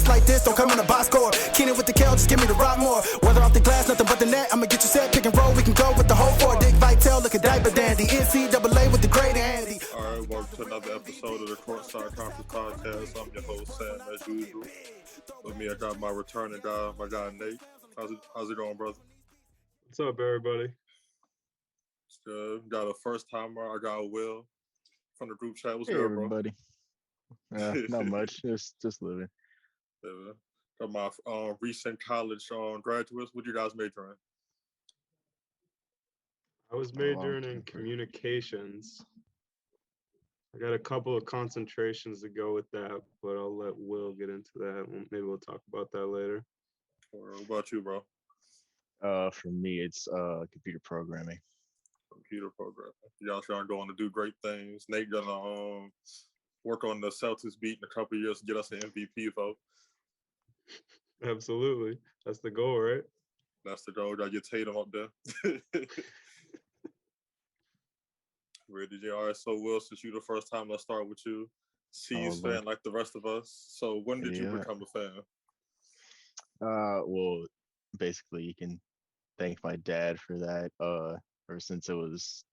like this, don't come in a box score. Keenan with the Kel, just give me the rock more. Weather off the glass, nothing but the net. I'ma get you set, pick and roll, we can go with the whole four. Dick Vitale, look at diaper dandy. NCAA with the great handy. All right, welcome to another episode of the Courtside Conference Podcast. I'm your host, Sam, as usual. With me, I got my returning guy, my guy, Nate. How's it going, brother? What's up, everybody? It's good. Got a first-timer. I got Will from the group chat. What's Hey good, everybody. Not much, just living. bro? Got my recent college graduates. What you guys major in? I was majoring in communications. I got a couple of concentrations to go with that, but I'll let Will get into that. Maybe we'll talk about that later. What about you, bro? For me, it's computer programming. Computer programming. Y'all trying to go on to do great things. Nate gonna work on the Celtics beat in a couple of years to get us an MVP vote. Absolutely, that's the goal, right? That's the goal. Gotta get Tatum up there. Ready, J. All right, so Will, since you the first time, let's start with you. C's fan like the rest of us. So when did you become a fan? Well, basically, you can thank my dad for that. Ever since it was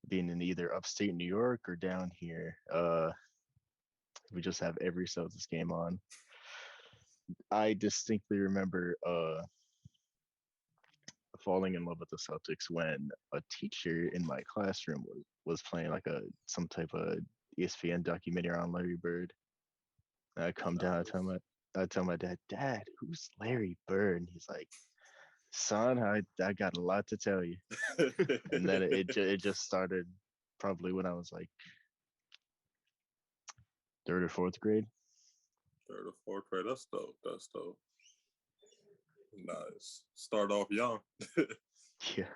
being in either upstate New York or down here, we just have every Celtics game on. I distinctly remember falling in love with the Celtics when a teacher in my classroom was playing like some type of ESPN documentary on Larry Bird. And I come down, I tell my dad, "Dad, who's Larry Bird?" And he's like, "Son, I got a lot to tell you." And then it just started probably when I was like third or fourth grade. Third or fourth grade. That's dope. Nice. Start off young. Yeah.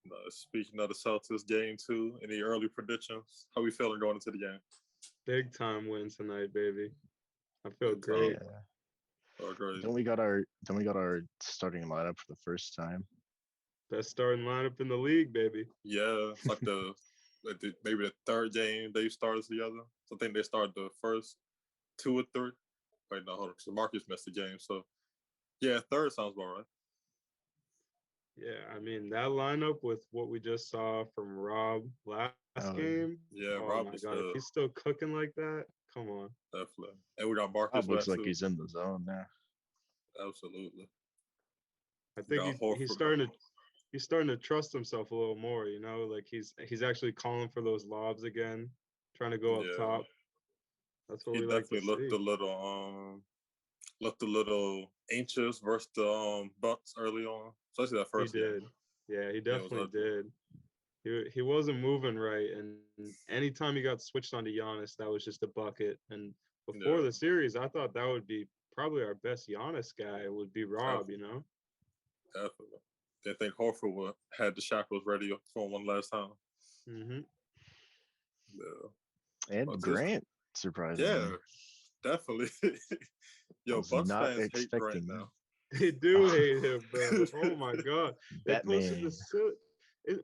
Nice. Speaking of the Celtics game too, any early predictions? How we feeling going into the game? Big time win tonight, baby. I feel great. Yeah. Oh, great. Then we got our starting lineup for the first time. Best starting lineup in the league, baby. Yeah, it's like maybe the third game they started together. So I think they started the first 2 or 3. Wait, no, hold on. So Marcus missed the game. So yeah, third sounds about right. Yeah, I mean that lineup with what we just saw from Rob last game. Yeah, oh Rob my is God, good. if he's still cooking like that, come on. Definitely. And we got Marcus Rob looks back like too. he's in the zone now. Absolutely. I think he's starting to trust himself a little more, you know, like he's actually calling for those lobs again, trying to go up top. That's what we like to see. Looked a little anxious versus the Bucks early on, especially that first game. Yeah, he definitely did. He wasn't moving right, and anytime he got switched onto Giannis, that was just a bucket. And before the series, I thought that would be probably our best Giannis guy would be Rob, you know? Definitely. They think Horford had the shackles ready for one last time. Mm-hmm. Yeah. And Grant, surprisingly. Yeah, definitely. Yo, Bucks fans hate Grant now. They do hate him, bro. Oh my God. That man.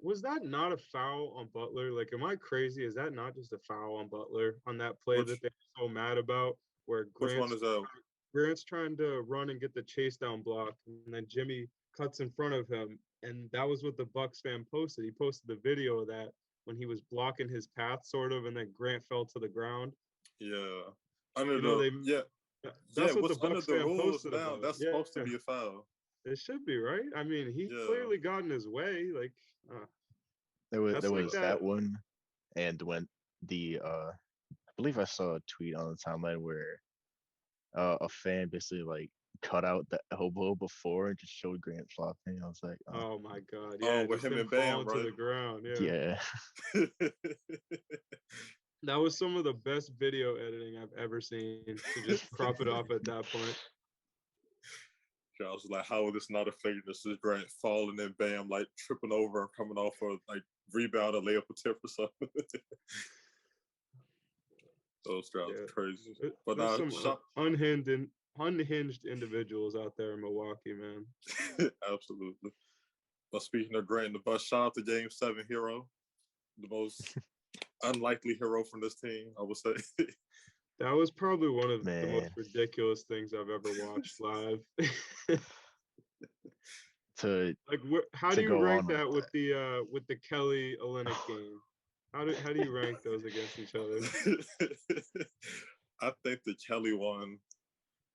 Was that not a foul on Butler? Like, am I crazy? Is that not just a foul on Butler on that play that they're so mad about? Where which one is that? Grant's trying to run and get the chase down block, and then Jimmy cuts in front of him, and that was what the Bucks fan posted. He posted the video of that when he was blocking his path, sort of, and then Grant fell to the ground. Yeah. That's what the Bucks fan posted now. about. That's supposed to be a foul. It should be, right? I mean, he clearly got in his way. Like, there was that one, and when I believe I saw a tweet on the timeline where a fan basically like cut out the elbow before and just showed Grant flopping. I was like, oh my God, yeah, with him and Bam, right? To the ground, yeah. That was some of the best video editing I've ever seen to just crop it off at that point. I was like, how is this not a fake? This is Grant falling and Bam like tripping over and coming off for like rebound or layup a tip or something. Those guys are crazy. But now some unhinged individuals out there in Milwaukee, man. Absolutely. But speaking of Grant, the bus, shout out to Game 7 hero, the most unlikely hero from this team, I would say. That was probably one of the most Man, ridiculous things I've ever watched live. to Like, how do to you go rank on that with the Kelly Olynyk game? How do you rank those against each other? I think the Kelly one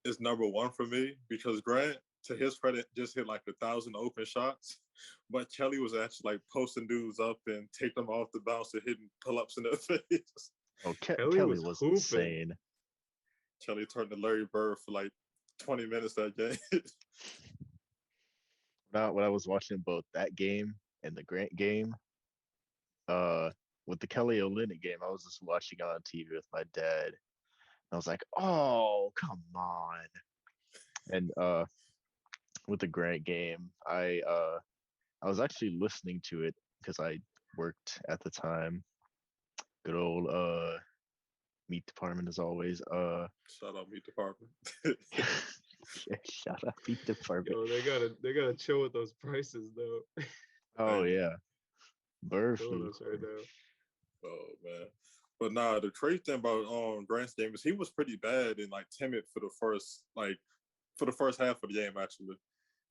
is number one for me because Grant, to his credit, just hit like 1,000 open shots, but Kelly was actually like posting dudes up and take them off the bounce and hitting pull-ups in their face. oh Kelly Kelly was was hooping. insane. Kelly turned to Larry Bird for like 20 minutes that game. When I was watching both that game and the Grant game, with the Kelly Olynyk game, I was just watching on TV with my dad. I was like, "Oh, come on!" And with the Grant game, I was actually listening to it because I worked at the time. Good old meat department as always. Shout out meat department. Shout out meat department. Yo, they gotta chill with those prices though. Oh Hey, yeah, bird Killing flu. us right now. oh man. But nah, the crazy thing about Grant's game is he was pretty bad and like timid for the first half of the game actually.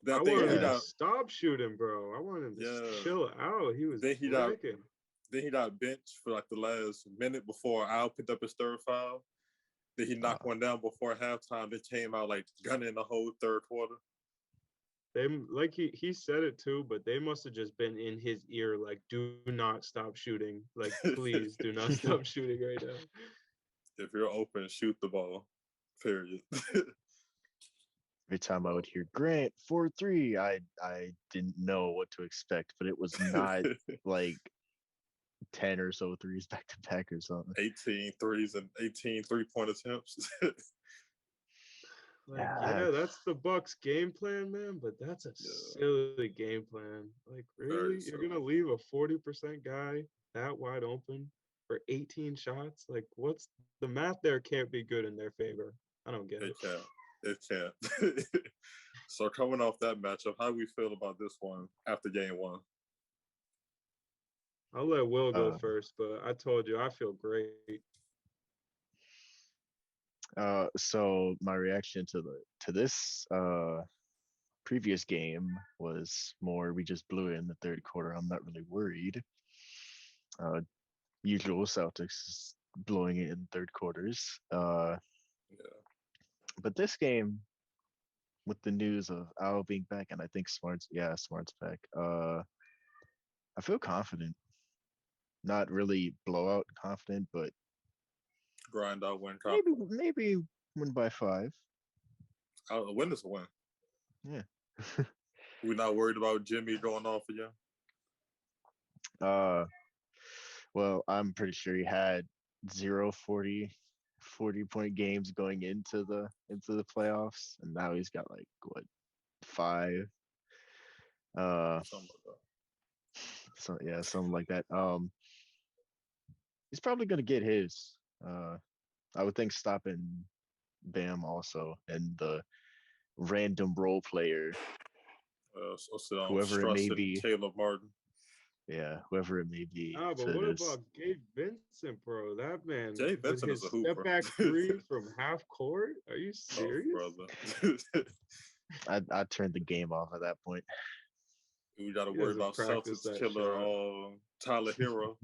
Then I I think wanted he him to got stop shooting, bro. I wanted him to yeah. chill out. He was Then he got breaking. then he got benched for like the last minute before Al picked up his third foul. Then he knocked one down before halftime. Then came out like gunning the whole third quarter. They like he said it too, but they must have just been in his ear like, do not stop shooting. Like, please do not stop shooting right now. If you're open, shoot the ball. Period. Every time I would hear Grant 4-3, I didn't know what to expect, but it was not like 10 or so threes back to back or something. 18 threes and 18 3-point attempts. Like, Yeah. yeah, that's the Bucks game plan, man, but that's a silly game plan. Like, really? You're gonna leave a 40% guy that wide open for 18 shots? Like, what's the math there can't be good in their favor. I don't get it. It can't. So coming off that matchup, how do we feel about this one after game one? I'll let Will go first, but I told you I feel great. So my reaction to this previous game was more we just blew it in the third quarter. I'm not really worried. Usual Celtics blowing it in third quarters. But this game, with the news of Al being back, and I think Smart's back. I feel confident. Not really blowout confident, but Grind out, win, cop. maybe win by 5. A win is a win. Yeah. We're not worried about Jimmy going off again. Well, I'm pretty sure he had 40-point games going into the playoffs, and now he's got like what 5. Something like that. So yeah, something like that. He's probably gonna get his. I would think stopping Bam also, and the random role player, whoever it may be, Caleb Martin. Yeah, whoever it may be. Ah, but what about Gabe Vincent, bro? That man, Gabe Vincent is a hooper. Step back 3 from half court. Are you serious, brother? I turned the game off at that point. We got to worry about Celtics killer Tyler Hero.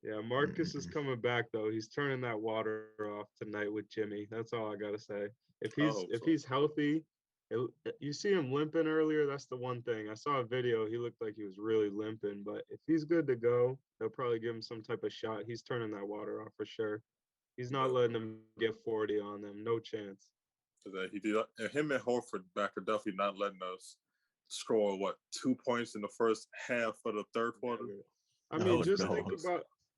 Yeah, Marcus is coming back though. He's turning that water off tonight with Jimmy. That's all I gotta say. If he's healthy, you see him limping earlier. That's the one thing. I saw a video. He looked like he was really limping. But if he's good to go, they'll probably give him some type of shot. He's turning that water off for sure. He's not letting them get 40 on them. No chance. He did. Him and Horford back are definitely not letting us score 2 points in the first half of the third quarter. I mean,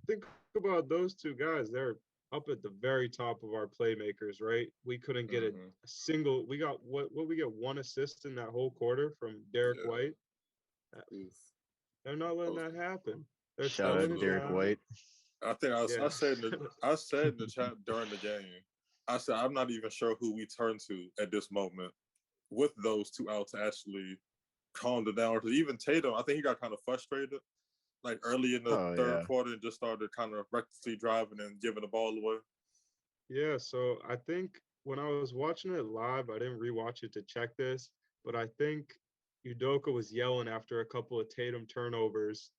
think about those two guys. They're up at the very top of our playmakers, right? We couldn't get a single. We got we get 1 assist in that whole quarter from Derek White. They're not letting that happen. Shout out Derek White. I think I said in the chat during the game. I said I'm not even sure who we turn to at this moment with those two out to actually calm it down. Because even Tatum, I think he got kind of frustrated like early in the Oh third yeah. quarter and just started kind of recklessly driving and giving the ball away. Yeah, so I think when I was watching it live, I didn't rewatch it to check this, but I think Udoka was yelling after a couple of Tatum turnovers,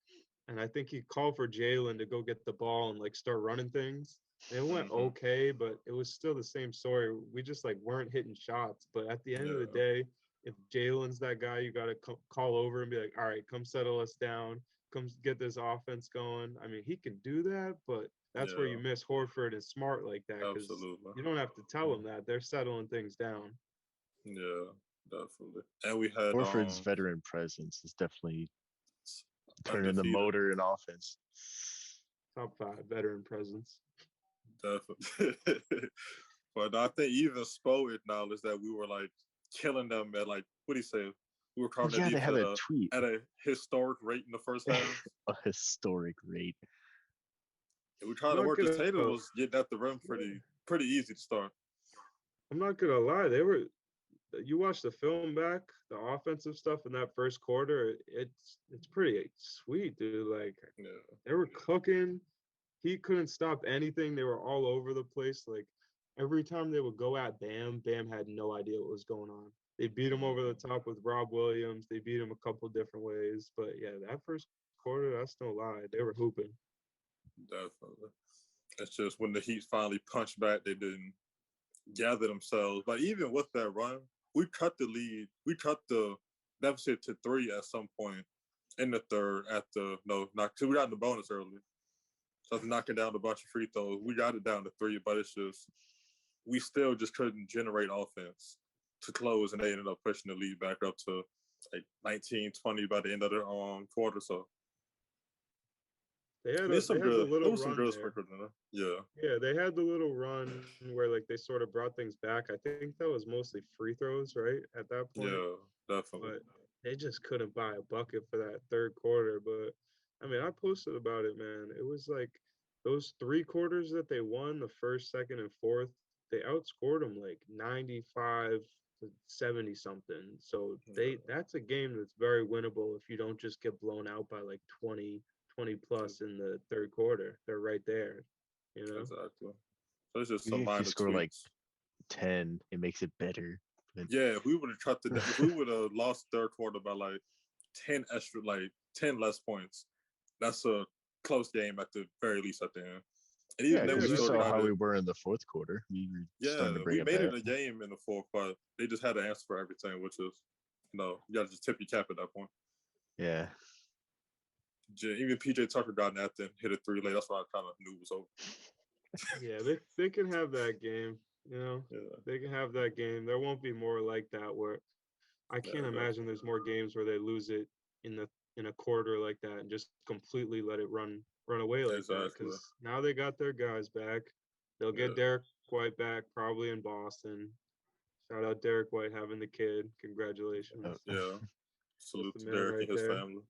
and I think he called for Jalen to go get the ball and like start running things. And it went Hmm. okay, but it was still the same story. We just like weren't hitting shots. But at the end of the Yeah, day, if Jalen's that guy, you got to call over and be like, all right, come settle us down, come get this offense going. I mean, he can do that, but that's where you yeah, miss Horford and Smart like that because absolutely. you don't have to tell them that they're settling things down. Yeah, definitely. And we had Horford's veteran presence is definitely turning the undefeated. motor in offense. Top 5 veteran presence. Definitely. But I think even Spo acknowledged that we were like killing them at like what do you say? We were Oh covering yeah, that they defense had a tweet. at a historic rate in the first half. A historic rate. And we tried I'm to not work because gonna Tatum was getting at the rim pretty easy to start. I'm not gonna lie, they were you watch the film back, the offensive stuff in that first quarter, it's pretty sweet, dude. Like Yeah. they were cooking. He couldn't stop anything. They were all over the place. Like every time they would go at Bam, Bam had no idea what was going on. They beat him over the Hmm. top with Rob Williams. They beat him a couple different ways. But yeah, that first quarter, that's no lie. They were hooping. Definitely. It's just when the Heat finally punched back, they didn't gather themselves. But even with that run, we cut the lead. We cut the deficit to 3 at some point in the third. At the no, not because we got in the bonus early. So after knocking down a bunch of free throws, we got it down to 3. But it's just we still just couldn't generate offense to close, and they ended up pushing the lead back up to like 19-20 by the end of the quarter. So They had the there little was some run good there. sprinkles in there. Yeah, Yeah, they had the little run where like they sort of brought things back. I think that was mostly free throws, right? At that point. yeah, definitely. But they just couldn't buy a bucket for that third quarter. But I mean, I posted about it, man. It was like those 3 quarters that they won, the first, second, and fourth, they outscored them like 95 to 70 something. So Yeah, that's a game that's very winnable if you don't just get blown out by like 20 plus in the third quarter. They're right there, you know? exactly. So it's just Even some if you minor score like tweaks. 10, it makes it better. But Yeah, if we would have cut the, if we would have lost third quarter by like 10 less points, that's a close game at the very least at the end. And yeah, even then, Yeah, we because you that's still a saw got how it. we were in the fourth quarter. We were starting to Yeah, bring we it made back. it a game in the fourth, but they just had to answer for everything, which is, you got to just tip your cap at that point. Yeah. Even PJ Tucker got that and hit a 3 late. That's why I kind of knew it was over. yeah, they can have that game, you know. Yeah, They can have that game. There won't be more like that where I yeah, can't imagine there's more games where they lose it in the in a quarter like that and just completely let it run away like that. exactly. Because now they got their guys back. They'll get Yeah, Derek White back probably in Boston. Shout out Derek White having the kid. Uh, Congratulations. yeah. That's Salute the to man Derek right and his there. family.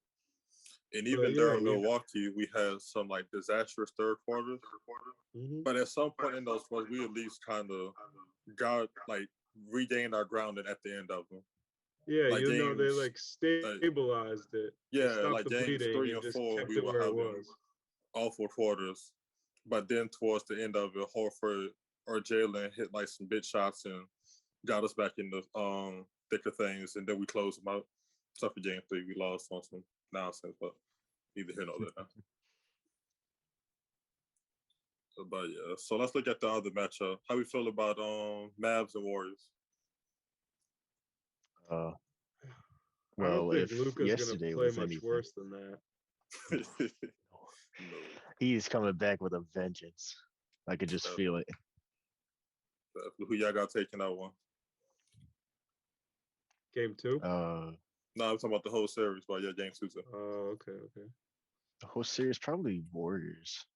And But even yeah, during Milwaukee, we had some like disastrous third quarters. hmm But at some point in those quarters, we at least kind of got like regained our grounding at the end of them. yeah, Like they games, like like stabilized it. They yeah, stopped like the games bleeding 3 and and just 4, kept we it were where it having was. awful quarters. But then towards the end of it, Horford or Jalen hit like some big shots and got us back in the thick of things, and then we closed them out. Except for game 3, we lost on some nonsense, but neither here nor there. But yeah, so let's look at the other matchup. How we feel about Mavs and Warriors? uh, I don't well, think if Luca's gonna yesterday play was much anything, worse than that. No, he's coming back with a vengeance. I could just feel it. who y'all got taking that one? Game 2. No, I'm talking about the whole series, but yeah, game 2. Oh, okay, okay. The whole series probably Warriors,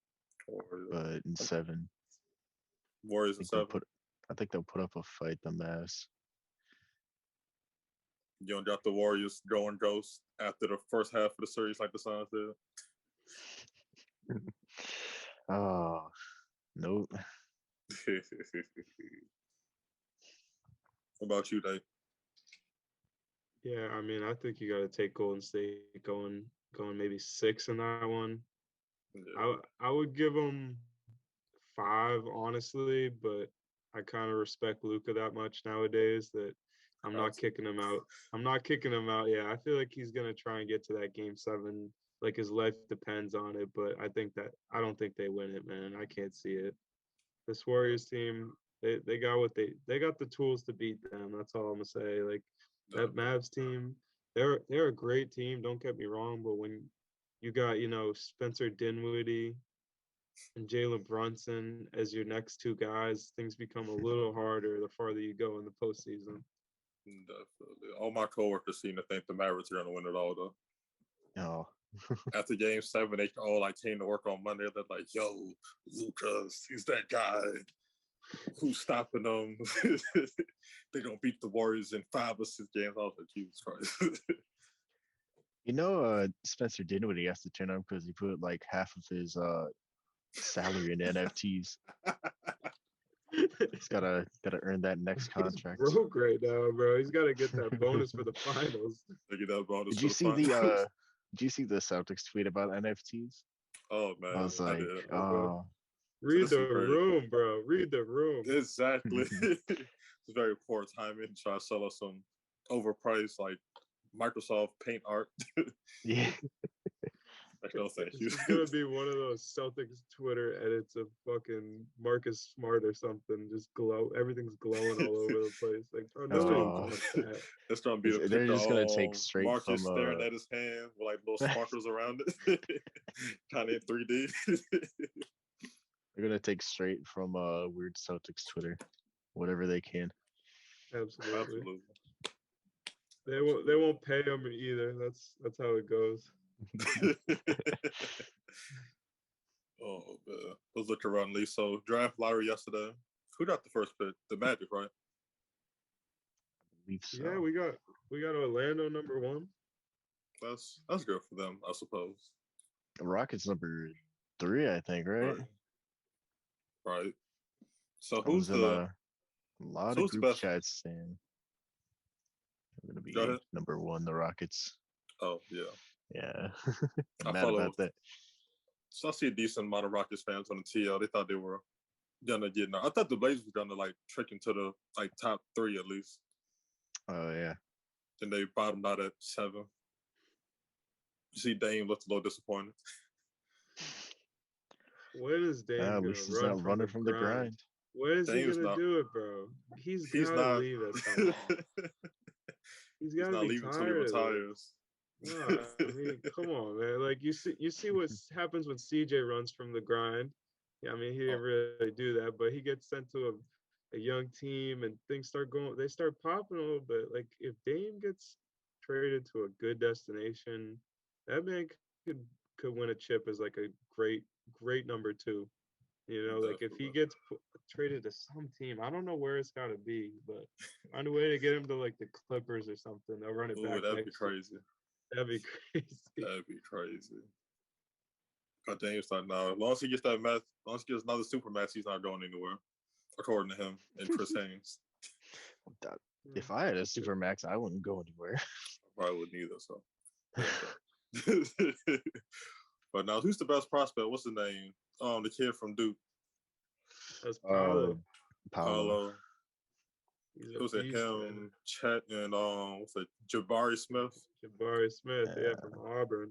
Warriors, but in 7, I Warriors and think they'll 7. put. I think they'll put up a fight. The Mavs. You don't got the Warriors going ghost after the first half of the series, like the Suns did. Oh, nope. What about you, Dave? Yeah, I mean, I think you got to take Golden State going going maybe 6 in that one. Yeah. I would give him 5, honestly, but I kind of respect Luca that much nowadays that I'm not kicking him out. I'm not kicking him out. Yeah, I feel like he's gonna try and get to that game 7. Like his life depends on it, but I don't think they win it, man. I can't see it. This Warriors team, they got they got the tools to beat them. That's all I'm gonna say. Like that Mavs team, they're a great team. Don't get me wrong, but when you got Spencer Dinwiddie and Jalen Brunson as your next 2 guys, things become a little harder the farther you go in the postseason. Definitely. All my coworkers seem to think the Mavericks are going to win it all, though. No. After Game 7, they all came to work on Monday. They're like, "Yo, Lucas, he's that guy. Who's stopping them? They're gonna beat the Warriors in 5 or 6 games." I was like, Jesus Christ. Spencer Dinwiddie has to turn up because he put like half of his salary in NFTs. He's gotta earn that next contract. He's broke right now, bro. He's gotta get that bonus for the finals. Get that bonus. Did you see did you see the Celtics tweet about NFTs? Oh man, I was like, oh. Read the room, bro. Read the room. Exactly. It's very poor timing. Try to sell us some overpriced Microsoft Paint art. Yeah. No, thank you. It's gonna be one of those Celtics Twitter edits of fucking Marcus Smart or something. Just everything's glowing all over the place. Like, nobody wants that. That's gonna be They're just gonna take straight Marcus from staring at his hand with little sparkles around it, kind of in 3D. They're gonna take straight from weird Celtics Twitter, whatever they can. Absolutely. They won't pay him either. That's how it goes. Oh man, let's look around, Lee. So draft lottery yesterday. Who got the first pick? The Magic, right? I believe so. Yeah, we got Orlando number 1. That's good for them, I suppose. The Rockets number 3, I think, right? Right. So who's a lot of group chats saying they're gonna be number 1, the Rockets. Oh yeah. Yeah. I'm mad about that. So I see a decent amount of Rockets fans on the TL. They thought they were gonna get. I thought the Blazers were gonna trick into the top 3 at least. Oh yeah. And they bottomed out at 7. You see, Dame looked a little disappointed. When is Dame at least he's not running from the grind. When is he gonna do it, bro? He's gotta leave at some point. He's gotta be leaving until he retires. No, I mean, come on, man. Like you see what happens when CJ runs from the grind. Yeah, I mean, he didn't really do that, but he gets sent to a young team and things start popping a little bit. Like if Dame gets traded to a good destination, that man could win a chip as a great number 2. Like if he gets traded to some team, I don't know where it's got to be, but find a way to get him to the Clippers or something. They'll run it back. That'd be crazy. That'd be crazy. That'd be crazy. God dang, it's like, no. As long as he gets that match, as long as he gets another super match, he's not going anywhere, according to him and Chris Haynes. If I had a super max, I wouldn't go anywhere. I probably wouldn't either. So, but now, who's the best prospect? What's the name? The kid from Duke. That's Paolo. Paolo. It was him, Chet, and Jabari Smith. Jabari Smith, yeah, from Auburn.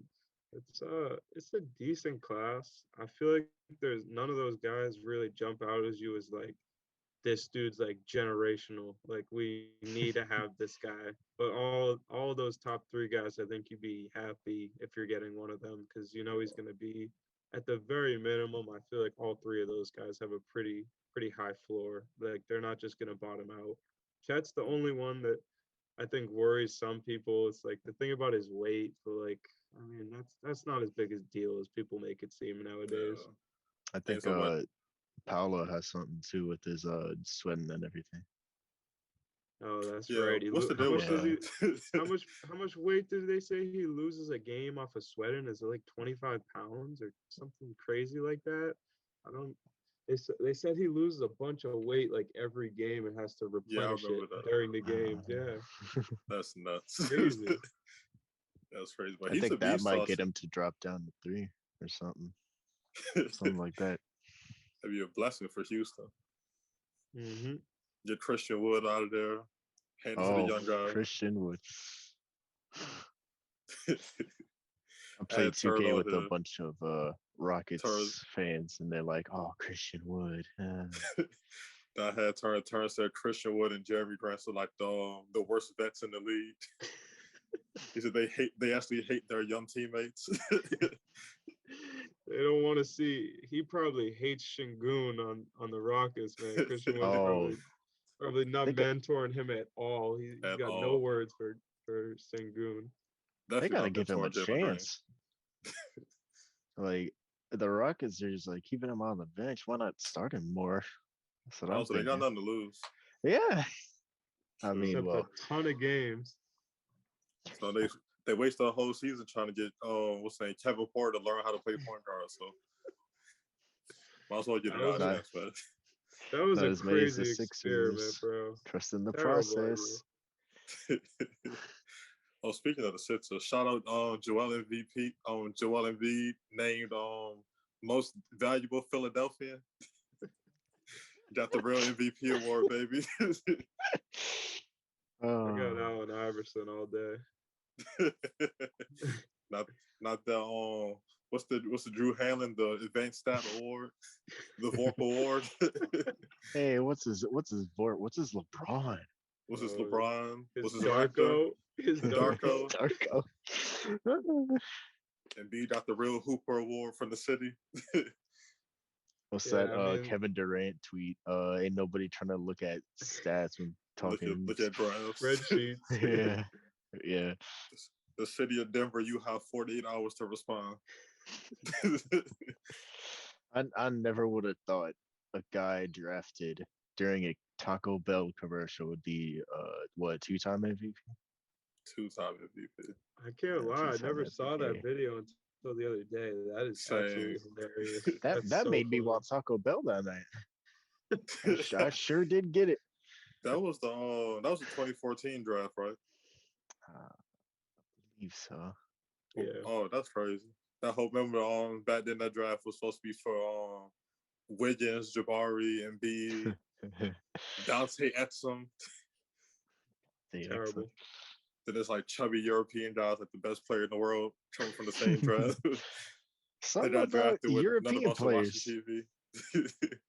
It's a decent class. I feel like there's none of those guys really jump out as you as this dude's generational. We need to have this guy. But all of those top 3 guys, I think you'd be happy if you're getting one of them because he's going to be at the very minimum. I feel like all 3 of those guys have a pretty high floor. They're not just going to bottom out. Chet's the only one that I think worries some people. It's the thing about his weight, but I mean that's not as big a deal as people make it seem nowadays. Yeah. I think Paolo has something too with his sweating and everything. Oh, that's right. What's the deal with that? How much weight did they say he loses a game off of sweating? Is it 25 pounds or something crazy like that? They said he loses a bunch of weight every game and has to replenish it during the games. Yeah, that's nuts. Crazy. That's crazy. But I he's a think that beast. might get him to drop down to 3 or something, something like that. That'd be a blessing for Houston. Mm-hmm. Get Christian Wood out of there. Hand it to the Oh, young guy. Christian Wood. I Add played 2K Turtle with a here. bunch of Rockets fans, and they're like, "Oh, Christian Wood." I had Turn said Christian Wood and Jeremy Grant are like the worst vets in the league. He said they actually hate their young teammates. They don't want to see. He probably hates Şengün on the Rockets, man. Christian Wood's Oh, probably not they got mentoring him at all. He's At got no all. words for Şengün. they Definitely gotta not give him a mentoring Jalen Green. chance. Like the Rockets are just like keeping him on the bench. Why not start him more? That's what I'm Also, they got thinking. nothing to lose. Yeah, I Sure. mean, Except well, a ton of games. So they wasted a whole season trying to get Kevin Porter to learn how to play point guard. So might as well get That him was out not, chance, man. That was not a as many as the crazy experiment, Sixers. bro. Trust in the Terrible process. Oh, speaking of the Sixers, shout out Joel Embiid named most valuable Philadelphian. Got the real MVP award, baby. I got Oh, Allen Iverson all day. not the what's the Drew Hanlon, the Advanced Stat Award, the VORP Award. hey, what's his LeBron? What's his LeBron? His What's his Raptor? Darko. His Darko. Darko. And B got the real Hooper Award from the city. What's Yeah, that I mean- Kevin Durant tweet? Ain't nobody trying to look at stats when talking. Look at drafts. Spreadsheets. Yeah, yeah. The city of Denver, you have 48 hours to respond. I never would have thought a guy drafted during a Taco Bell commercial would be 2-time MVP? 2-time MVP. I can't Yeah, lie. I two-time never saw that MVP. video until the other day. That is Same. absolutely hilarious. That That's so made me funny. want Taco Bell that night. I sure did get it. That was the 2014 draft, right? I believe so. Yeah. Oh, that's crazy. I hope remember back then that draft was supposed to be for Wiggins, Jabari, Embiid, Dante Exum. Terrible. Then there's like chubby European guys, like the best player in the world, coming from the same draft. They Something got about drafted with none of European us are watching players. TV.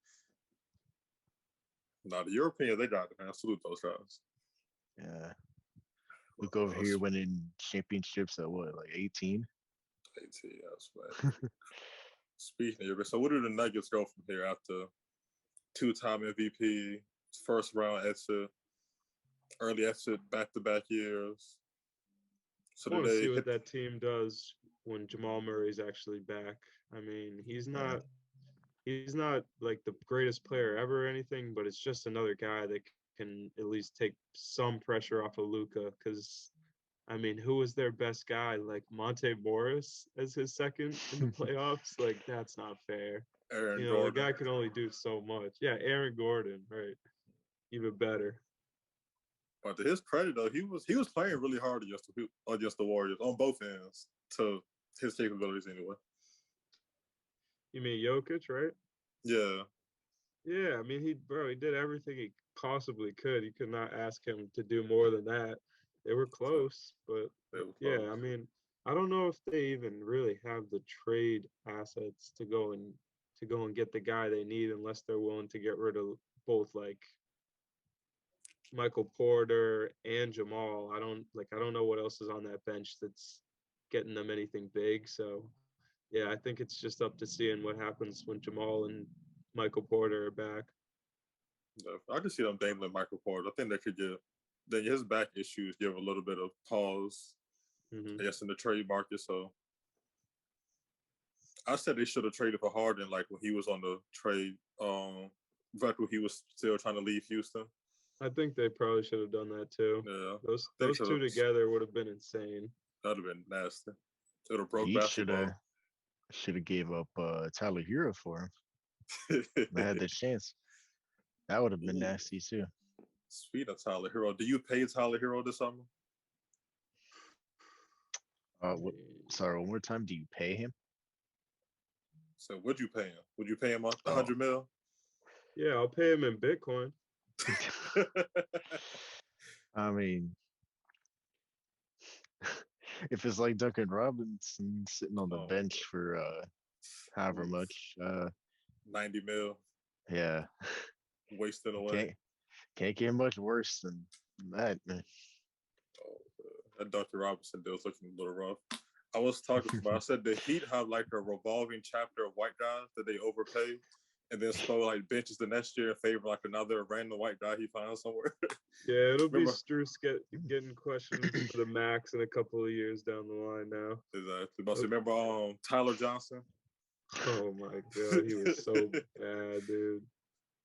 Now the Europeans, they got it, man. Salute those guys. Yeah. Look over here winning championships at what, like 18? 18, yes, man. Speaking of, so where do the Nuggets go from here after 2-time MVP, first round exit, early exit, back-to-back years? So I want to they see what hit that team does when Jamal Murray's actually back. I mean, he's not like the greatest player ever or anything, but it's just another guy that can at least take some pressure off of Luka. Because I mean, who was their best guy? Like Monte Morris as his second in the playoffs? Like that's not fair. Aaron The Gordon. guy can only do so much. Yeah, Aaron Gordon, right? Even better. But to his credit, though, he was playing really hard against the Warriors on both ends to his capabilities anyway. You mean Jokic, right? Yeah. Yeah, I mean, he did everything he possibly could. You could not ask him to do more than that. They were close, but They were yeah, close. I mean, I don't know if they even really have the trade assets to go and get the guy they need unless they're willing to get rid of both like Michael Porter and Jamal. I don't know what else is on that bench that's getting them anything big. So yeah, I think it's just up to seeing what happens when Jamal and Michael Porter are back. I could see them dangling Michael Porter. I think they could then his back issues give a little bit of pause, I guess, in the trade market. So I said they should have traded for Harden, like when he was on the trade, back when he was still trying to leave Houston. I think they probably should have done that too. Yeah, Those two together would have been insane. That'd have been nasty. It would have broke He basketball. should have gave up Tyler Hero for him. I had the chance. That would have been nasty too. Sweet of Tyler Hero. Do you pay Tyler Hero this summer? What? Sorry, one more time. Do you pay him? So would you pay him? Would you pay him a Oh, 100 mil? Yeah, I'll pay him in Bitcoin. I mean, if it's like Duncan Robinson sitting on the Oh, bench for however oof, much, 90 mil yeah, wasted away. can't get much worse than that, man. Oh, that Dr. Robinson deal was looking a little rough. I was talking about. I said the Heat have like a revolving chapter of white guys that they overpay, and then so like benches the next year in favor like another random white guy he finds somewhere. Yeah, it'll be Remember Struce getting questioned for the max in a couple of years down the line now. exactly. But remember Tyler Johnson? Oh my god, he was so bad, dude.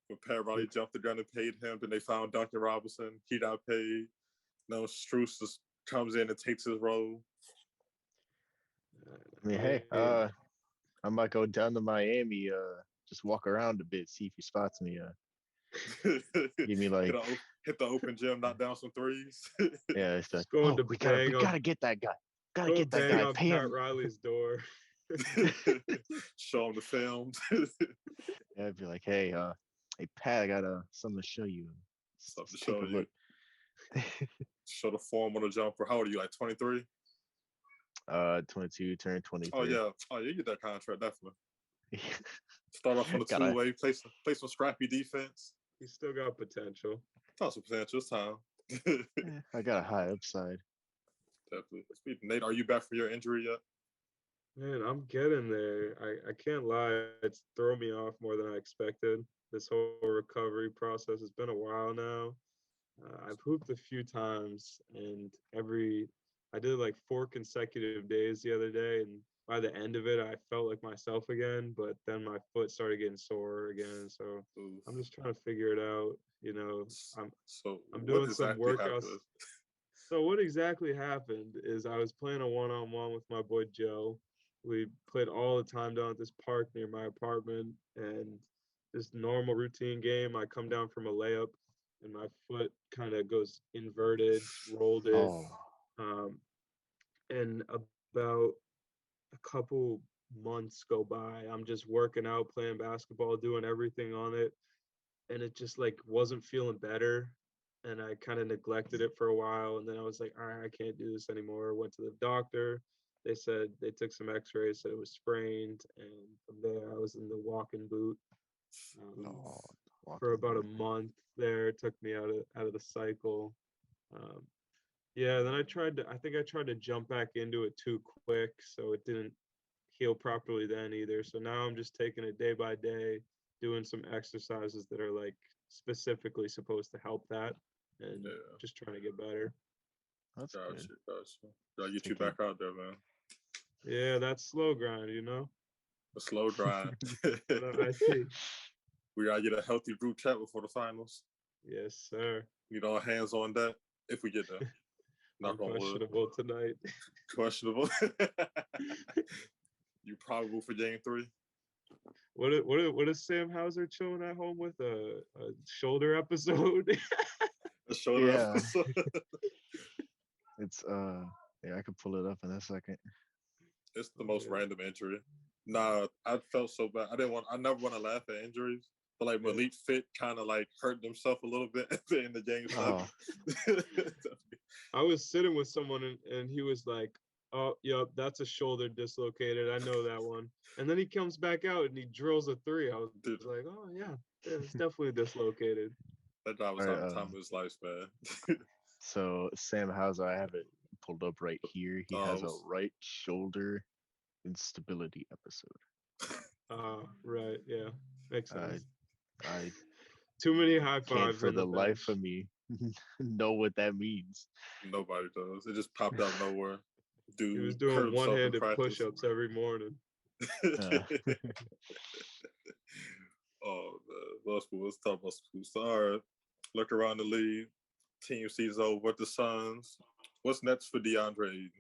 When Pat Riley jumped the gun and paid him, then they found Dr. Robinson. He got paid. No, Struce just comes in and takes his role. I mean, hey, I might go down to Miami, just walk around a bit, see if he spots me. Give me like, hit the open gym, knock down some threes. yeah, it's like, Just going to we bang gotta get that guy, go bang on pay Pat him. Riley's door. Show him the films. Yeah, I'd be like, hey, hey Pat, I got something to show you. Something to Just take show a you. look. Show the form on the jumper. How old are you? Like 23? 22, turned Oh 23. yeah. Oh, you get that contract definitely. Start off on the Gotta, two-way, play some scrappy defense. He's still got potential. Toss some potential this time. I got a high upside. Definitely. Speaking, Nate, are you back from your injury yet? Man, I'm getting there. I can't lie. It's thrown me off more than I expected. This whole recovery process has been a while now. I've hooped a few times, and I did like 4 consecutive days the other day, and by the end of it, I felt like myself again. But then my foot started getting sore again, so Oof. I'm just trying to figure it out. You know, So I'm what doing some exactly workouts. happened? So what exactly happened is I was playing a one-on-one with my boy Joe. We played all the time down at this park near my apartment, and this normal routine game. I come down from a layup, and my foot kind of goes inverted, rolled it, Oh, um, and about a couple months go by. I'm just working out, playing basketball, doing everything on it, and it just like wasn't feeling better, and I kind of neglected it for a while, and then I was like, all right, I can't do this anymore. Went to the doctor. They said they took some x-rays, said it was sprained, and from there I was in the walking boot oh, for walking about a boot. month there. It took me out of the cycle. um, yeah, then I think I tried to jump back into it too quick, so it didn't heal properly then either. So now I'm just taking it day by day, doing some exercises that are like specifically supposed to help that, and Yeah, just trying to get better. That's good. gotcha. Gotta get you Take it. back out there, man. Yeah, that's slow grind, you know. A slow grind. But I see. We gotta get a healthy group chat before the finals. Yes, sir. Need all hands on deck if we get there. I'm Knock on wood. questionable tonight. Questionable. You probable for game 3? What is Sam Hauser chilling at home with a shoulder episode? A shoulder Yeah. episode. It's yeah, I could pull it up in a second. It's the most random injury. Nah, I felt so bad. I never want to laugh at injuries. But like Malik Fit kind of like hurt himself a little bit at the end of game 7. I was sitting with someone and he was like, "Oh, yep, that's a shoulder dislocated. I know that one." And then he comes back out and he drills a 3. I was like, "Oh yeah, it's definitely dislocated." That guy was All right, having time of his life, man. so Sam Hauser, I have it pulled up right here. He has a right shoulder instability episode. Right, yeah, makes sense. I Too many high can't fives for on the life bench. of me know what that means. Nobody does. It just popped out of nowhere. He was Dude hurt doing himself in one-handed practice. push-ups every morning. Oh man, let's talk about sports. All right, look around the league. Team sees over with the Suns. What's next for DeAndre Ayton?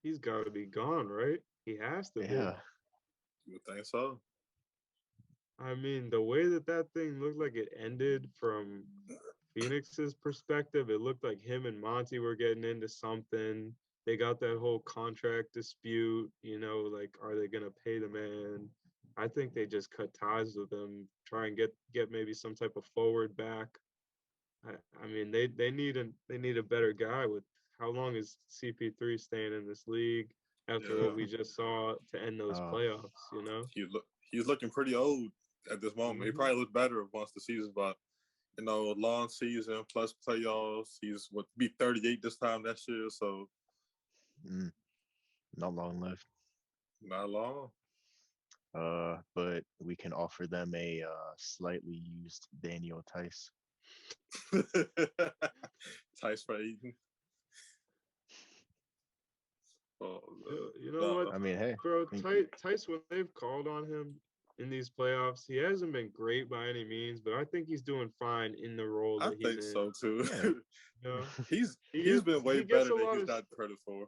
He's got to be gone, right? He has to be. Yeah. You would think so. I mean, the way that thing looked like it ended from Phoenix's perspective, it looked like him and Monty were getting into something. they got that whole contract dispute, you know, like are they gonna pay the man? I think they just cut ties with him, try and get maybe some type of forward back. I mean they need a better guy with how long is CP3 staying in this league after Yeah, what we just saw to end those Oh, playoffs, you know? he's looking pretty old at this moment. He Mhm. probably look better once the season's about. You know, long season plus playoffs. He's what be 38 this time next year, so mm, not long left. not long. But we can offer them a slightly used Daniel Tice. Tice for Aiden. Oh, You know no, what, I mean, hey, bro? I mean, Tice, when they've called on him in these playoffs, he hasn't been great by any means, but I think he's doing fine in the role I that he's think in. so too. yeah. You know, He's been way he gets better a than lot he's of got credit for.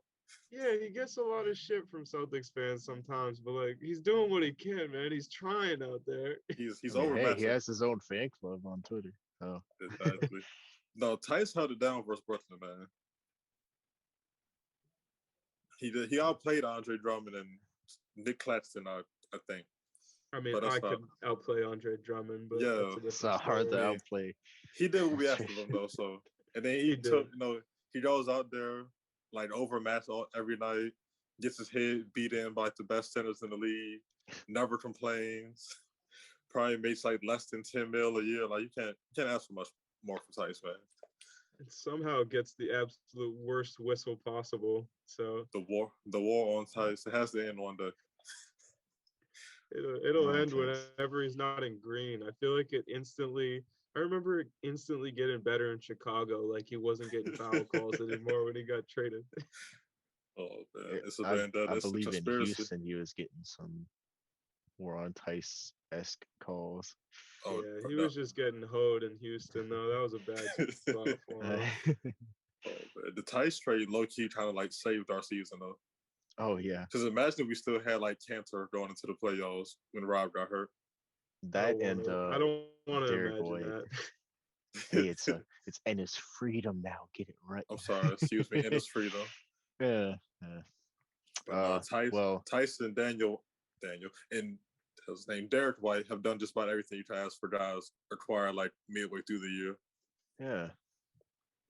yeah, he gets a lot of shit from Celtics fans sometimes, but like he's doing what he can, man. He's trying out there. He's I mean, hey, he overmatched. has his own fan club on Twitter. So Exactly. No, Tice held it down versus Brooklyn, man. He did. He outplayed Andre Drummond and Nick Claxton, I think. I mean, But I that's not. could outplay Andre Drummond, but Yeah, that's a it's different hard to story. outplay. he did what we asked of him though. So, and then He he took, did. you know, he goes out there like overmatched every night, gets his head beat in by the best centers in the league, never complains. Probably makes like less than 10 mil a year. Like you can't ask for much more for Tice, man. And somehow gets the absolute worst whistle possible. So The war on Tice, it has to end one day. it'll Oh, end Tice. whenever he's not in green. I feel like it instantly. I remember it instantly getting better in Chicago. Like he wasn't getting foul calls anymore when he got traded. Oh man, it's a I vendetta. It's a believe in conspiracy. Houston, he was getting some more on Tice-esque calls. Oh, Yeah, he no. was just getting hoed in Houston though. That was a bad spot for him. Oh man, the Tice trade low key kind of like saved our season though. Oh yeah, Because imagine if we still had like Cantor going into the playoffs when Rob got hurt. that and I don't want to Derek imagine White. that. Hey, it's Ennis freedom now. Get it right. I'm sorry, excuse me, in his freedom. Yeah. Yeah. But no, Well, Tyson, Daniel, and his name Derek White have done just about everything you can ask for guys acquired like midway through the year. yeah.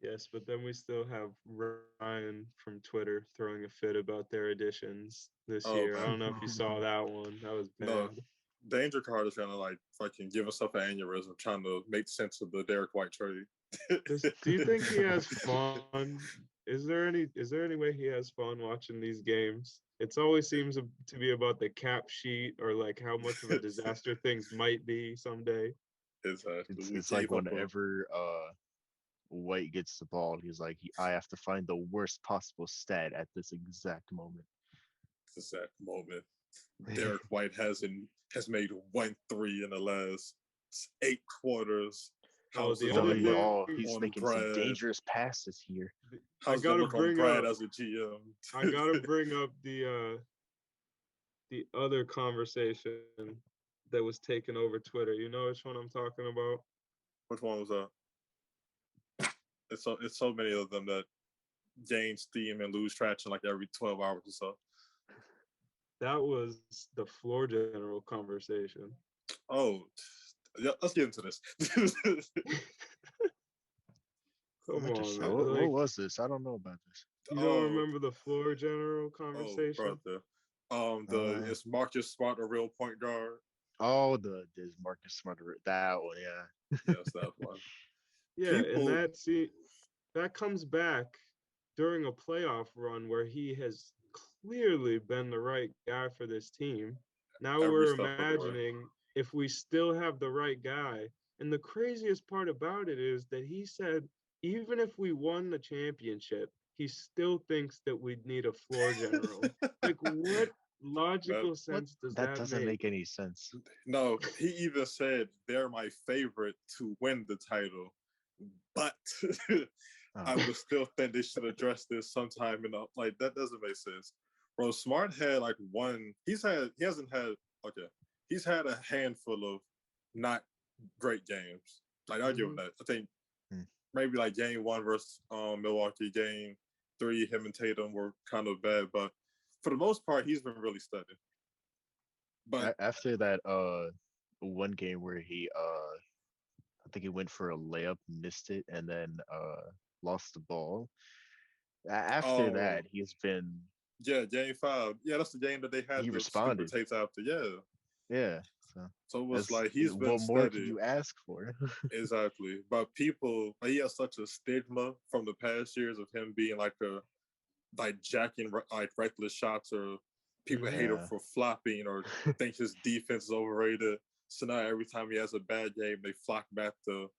Yes, but then we still have Ryan from Twitter throwing a fit about their additions this Oh year. I man, don't know if you saw that one. That was no, bad. Danger Card is gonna like fucking give himself an aneurysm trying to make sense of the Derek White trade. Do you think he has fun? Is there any way he has fun watching these games? It always seems to be about the cap sheet or like how much of a disaster things might be someday. Exactly. We It's like gave up whenever White gets the ball, he's like, I have to find the worst possible stat at this exact moment. exact moment. Derek White has made 1 3 in the last 8 quarters. Oh, How's the this other look thing He's on making some Brad? dangerous passes here. I How's it gotta look on bring Brad up as a GM? I gotta bring up the other conversation that was taken over Twitter. You know which one I'm talking about? Which one was that? It's so many of them that gain steam and lose traction like every 12 hours or so. That was the floor general conversation. Oh, yeah. Let's get into this. Come What, on, man. what Like was this? I don't know about this. you don't remember the floor general conversation? brother. Uh, Is Marcus Smart a real point guard? There's Marcus Smart. That one, yeah. Yes, that one. Yeah, and People, that comes back during a playoff run where he has clearly been the right guy for this team. Now every we're step of the way. imagining if we still have the right guy. And the craziest part about it is that he said even if we won the championship, he still thinks that we'd need a floor general. Like what That, logical What? sense does That that doesn't make? make any sense. no, he even said they're my favorite to win the title, but I Oh, would still think they should address this sometime in the like that doesn't make sense. Bro, Smart had like one. He hasn't had okay. He's had a handful of not great games. Like I'll give him Mhm. that. I think hmm. maybe like game 1 versus Milwaukee, game three, him and Tatum were kind of bad, but for the most part, he's been really steady. But After that one game where he I think he went for a layup, missed it, and then lost the ball. After that, he's been game 5. Yeah, that's the game that they had he the stupid responded. tapes after. Yeah. Yeah. So it was That's, like he's been what more steady. could you ask for? Exactly. But people, he has such a stigma from the past years of him being like jacking like reckless shots, or people hate him Yeah. for flopping or think his defense is overrated. So now every time he has a bad game, they flock back to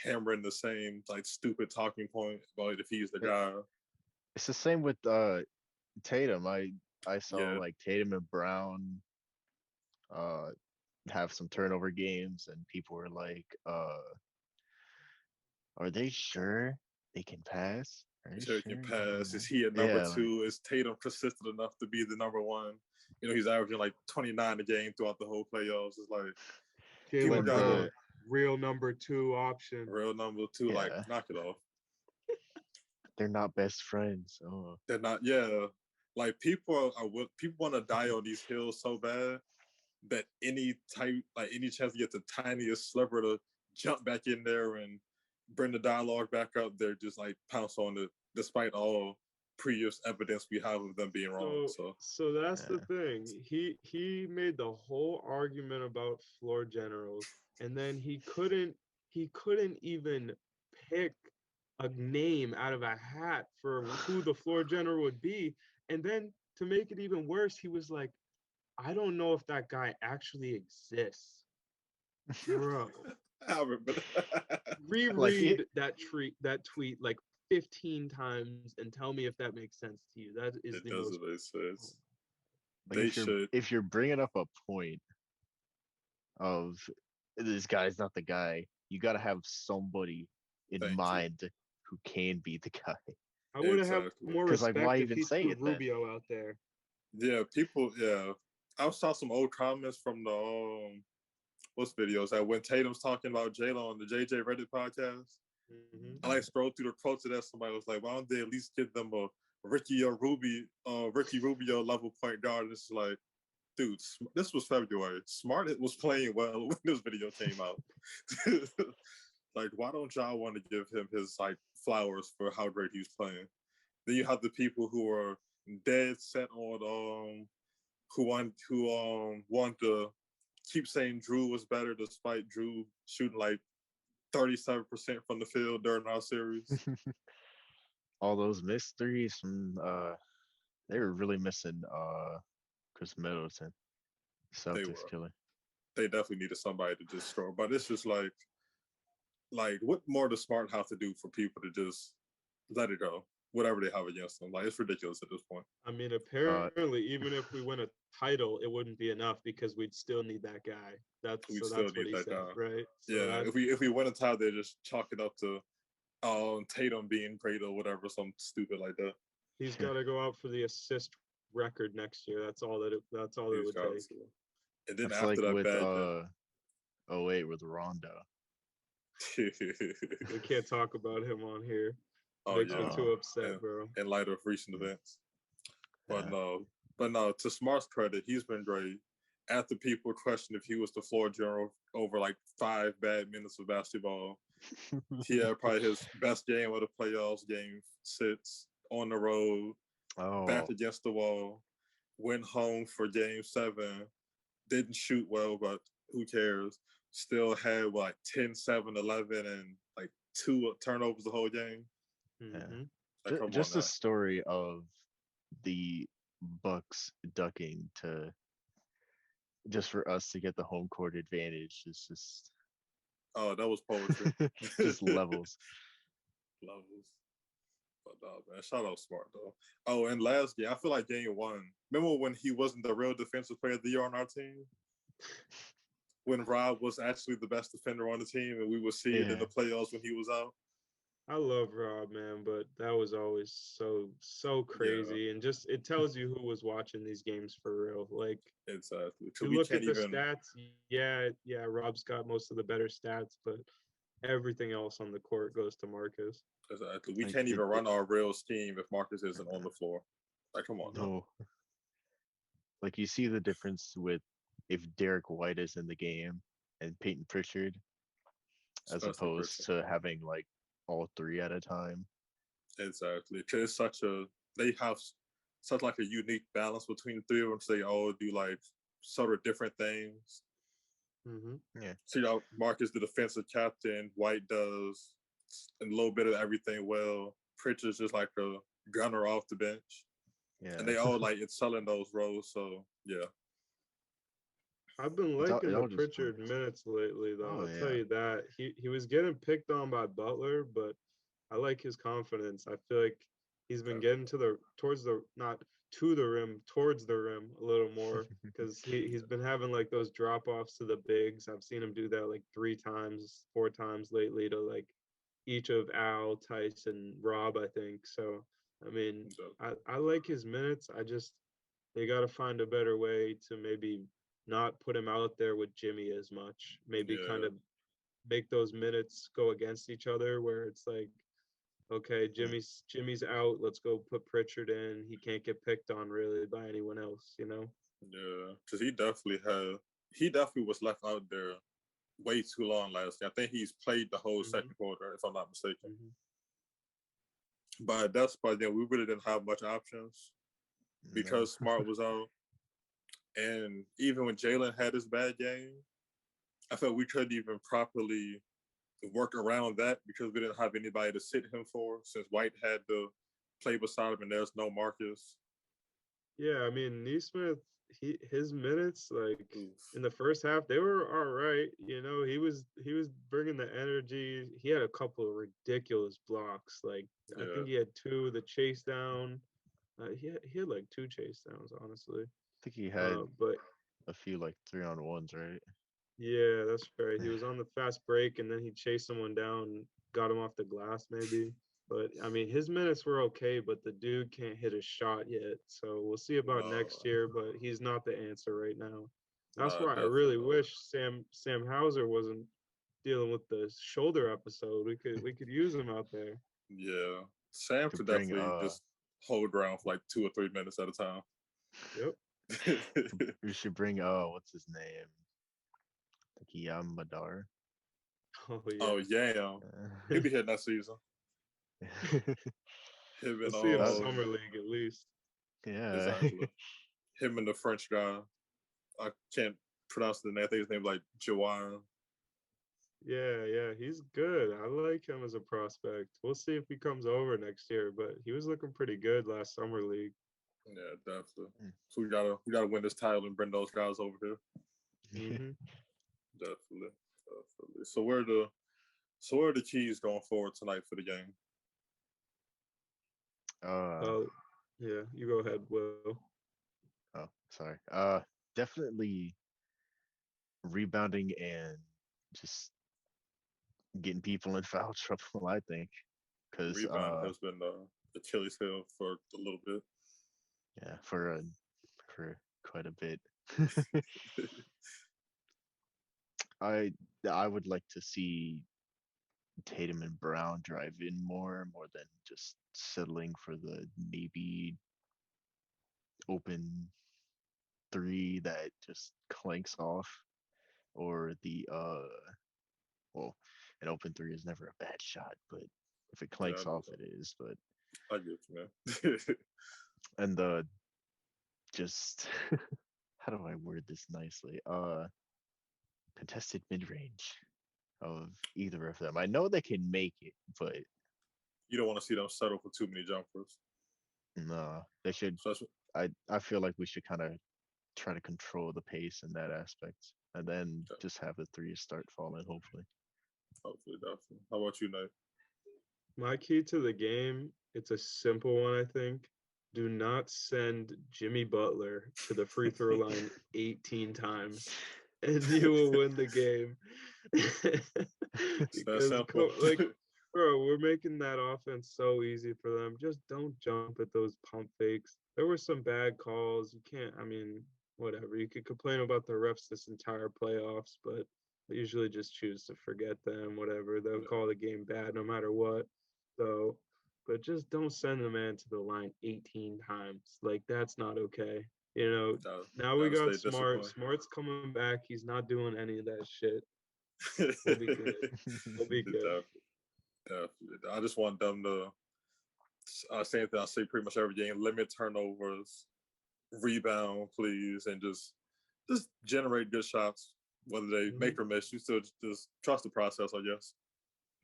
hammering the same like stupid talking point about if he's the guy. It's the same with Tatum. I saw Yeah. like Tatum and Brown have some turnover games, and people were like, are they sure they can pass? Are they Sure he sure can they can pass. Is pass? he at number Yeah, like, 2? Is Tatum consistent enough to be the number 1? You know, he's averaging like 29 a game throughout the whole playoffs. It's like people Jalen got Brown, a real number 2 option. real number 2. Like, yeah, knock it off. they're not best friends. Oh, They're not. Yeah, like people want to die on these hills so bad that any chance to get the tiniest sliver to jump back in there and bring the dialogue back up, they're just like pounce on it, despite all previous evidence we have of them being wrong. So that's the yeah. thing. He made the whole argument about floor generals, and then he couldn't even pick a name out of a hat for who the floor general would be. And then to make it even worse, he was like, I don't know if that guy actually exists. Bro, I remember Like reread that tweet like 15 times and tell me if that makes sense to you. That is it the most. doesn't make sense. like They should. if you're bringing up a point of this guy's not the guy, you got to have somebody in Thank you. mind who can be the guy. I would have Exactly. more 'Cause, like, respect why if even he say threw it then? Rubio out there. Yeah, people. Yeah, I saw some old comments from the what's videos that when Tatum's talking about Jalen on the JJ Reddit podcast. Mm-hmm. I like scrolled through the quotes of that. Somebody was like, "Why don't they at least give them a Ricky Rubio level point guard?" And it's like, dude, this was February. Smart was playing well when this video came out. Like, why don't y'all want to give him his like flowers for how great he's playing? Then you have the people who are dead set on who want to keep saying Drew was better despite Drew shooting like 37% from the field during our series. All those missed threes from they were really missing Chris Middleton. They Celtics were. killer. They definitely needed somebody to just score. But it's just like what more does Smart have to do for people to just let it go? Whatever they have against them. Like, it's ridiculous at this point. I mean, apparently, even if we win a title, it wouldn't be enough because we'd still need that guy. That's what he said, right? So yeah, if we win a title, they just chalk it up to Tatum being great or whatever, something stupid like that. He's got to go out for the assist record next year. That's all it would take. And then It's after like that with bad 08 with Rondo. We can't talk about him on here. Makes me yeah. too upset, bro. In light of recent events. But no, to Smart's credit, he's been great. After people questioned if he was the floor general over like 5 bad minutes of basketball, he had probably his best game of the playoffs, game 6, on the road, back against the wall, went home for game 7, didn't shoot well, but who cares? Still had like 10, 7, 11, and like 2 turnovers the whole game. Mm-hmm. Like, just the story of the Bucks ducking to just for us to get the home court advantage is just that was poetry. just levels. But man, shout out Smart though. Oh, and last game, I feel like game 1. Remember when he wasn't the real defensive player of the year on our team? When Rob was actually the best defender on the team, and we would see it in the playoffs when he was out. I love Rob, man, but that was always so crazy, and just it tells you who was watching these games for real. Like, exactly. You look at the stats. Yeah, Rob's got most of the better stats, but everything else on the court goes to Marcus. Exactly. We Like can't even it run our real scheme if Marcus isn't on the floor. Like, come on, now. no, like you see the difference with if Derek White is in the game and Peyton Pritchard, as Especially opposed Pritchard. to having like all three at a time. Exactly. Because it's they have such like a unique balance between the three of them. So they all do like sort of different things. Mm-hmm. Yeah, So, Marcus, the defensive captain, White does a little bit of everything well. Pritchard's just like a gunner off the bench. And yeah. they all like excelling those roles. So, yeah. I've been It's liking it the all just Pritchard minutes lately, though. oh I'll tell yeah. you that. He was getting picked on by Butler, but I like his confidence. I feel like he's been getting not to the rim, towards the rim a little more because he's been having like those drop offs to the bigs. I've seen him do that like 3 times, 4 times lately to like each of Al, Tyson, Rob, I think. So, I mean, I like his minutes. They got to find a better way to maybe not put him out there with Jimmy as much. Maybe kind Yeah. of make those minutes go against each other where it's like, okay, Jimmy's out, let's go put Pritchard in. He can't get picked on really by anyone else, you know? Yeah. Because he definitely was left out there way too long last year. I think he's played the whole Mm-hmm. second quarter, if I'm not mistaken. Mm-hmm. But at that spot, we really didn't have much options No. because Smart was out. And even when Jalen had his bad game, I felt we couldn't even properly work around that because we didn't have anybody to sit him for since White had to play beside him and there's no Marcus. Yeah, I mean, Neesmith, his minutes like Oof. in the first half they were all right. You know, he was bringing the energy. He had a couple of ridiculous blocks. Like I Yeah. think he had two. The chase down. He had like 2 chase downs, honestly. I think he had But a few like 3-on-1s, right? yeah, that's right. He was on the fast break and then he chased someone down, got him off the glass maybe. But I mean, his minutes were okay, but the dude can't hit a shot yet. So we'll see about No, next year, but he's not the answer right now. That's no, why I definitely really not. wish Sam Hauser wasn't dealing with the shoulder episode. We could use him out there. Yeah. Sam To could bring definitely just hold ground for like 2 or 3 minutes at a time. Yep. we should bring what's his name? Takiyam Madar. Oh Oh, yeah. yeah. He'll be hitting that season. Him We'll and see him summer league at least. Yeah. exactly. Him and the French guy. I can't pronounce the name. I think his name like Jawan. Yeah, he's good. I like him as a prospect. We'll see if he comes over next year, but he was looking pretty good last summer league. Yeah, definitely. So we gotta win this title and bring those guys over here. Mm-hmm. Definitely. So where are the keys going forward tonight for the game? uh Yeah, you go ahead, Will. oh, sorry. Definitely rebounding and just getting people in foul trouble, I think. Cause Rebound has been Achilles heel for a little bit. yeah, for quite a bit. I I would like to see Tatum and Brown drive in more than just settling for the maybe open three that just clanks off, or the well, an open three is never a bad shot, but if it Yeah, I clanks know off, it is. But that. I get you, man. and the just how do I word this nicely? Contested mid range of either of them. I know they can make it, but You don't want to see them settle for too many jumpers. no, they should. So that's I feel like we should kind of try to control the pace in that aspect, and then just have the threes start falling. Hopefully, hopefully definitely. How about you, Nate? My key to the game, it's a simple one, I think. Do not send Jimmy Butler to the free throw line 18 times and you will win the game. It's that Because simple. bro, we're making that offense so easy for them. Just don't jump at those pump fakes. There were some bad calls. You can't, I mean, whatever. You could complain about the refs this entire playoffs, but They usually just choose to forget them, whatever. They'll call the game bad no matter what. So, but just don't send the man to the line 18 times. Like, that's not okay. Now we Gotta got stay Smart. disciplined. Smart's coming back. He's not doing any of that shit. We'll be good. We'll be good. Definitely. I just want them to same thing I say pretty much every game. Limit turnovers, rebound, please, and just generate good shots. Whether they make or miss, you still just trust the process, I guess.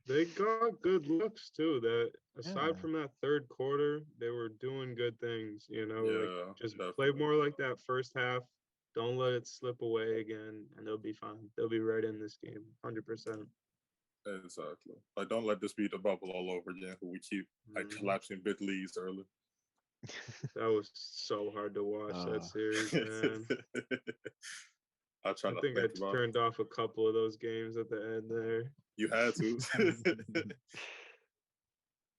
They got good looks too. That aside Yeah. from that third quarter, they were doing good things. Like Yeah, just play definitely. more like that first half. Don't let it slip away again, and they'll be fine. They'll be right in this game, 100%. Exactly. Like, don't let this be the bubble all over again. Where we keep like collapsing big leads early. That was so hard to watch that series, man. I try I not to think I think about it. turned off a couple of those games at the end there You had to.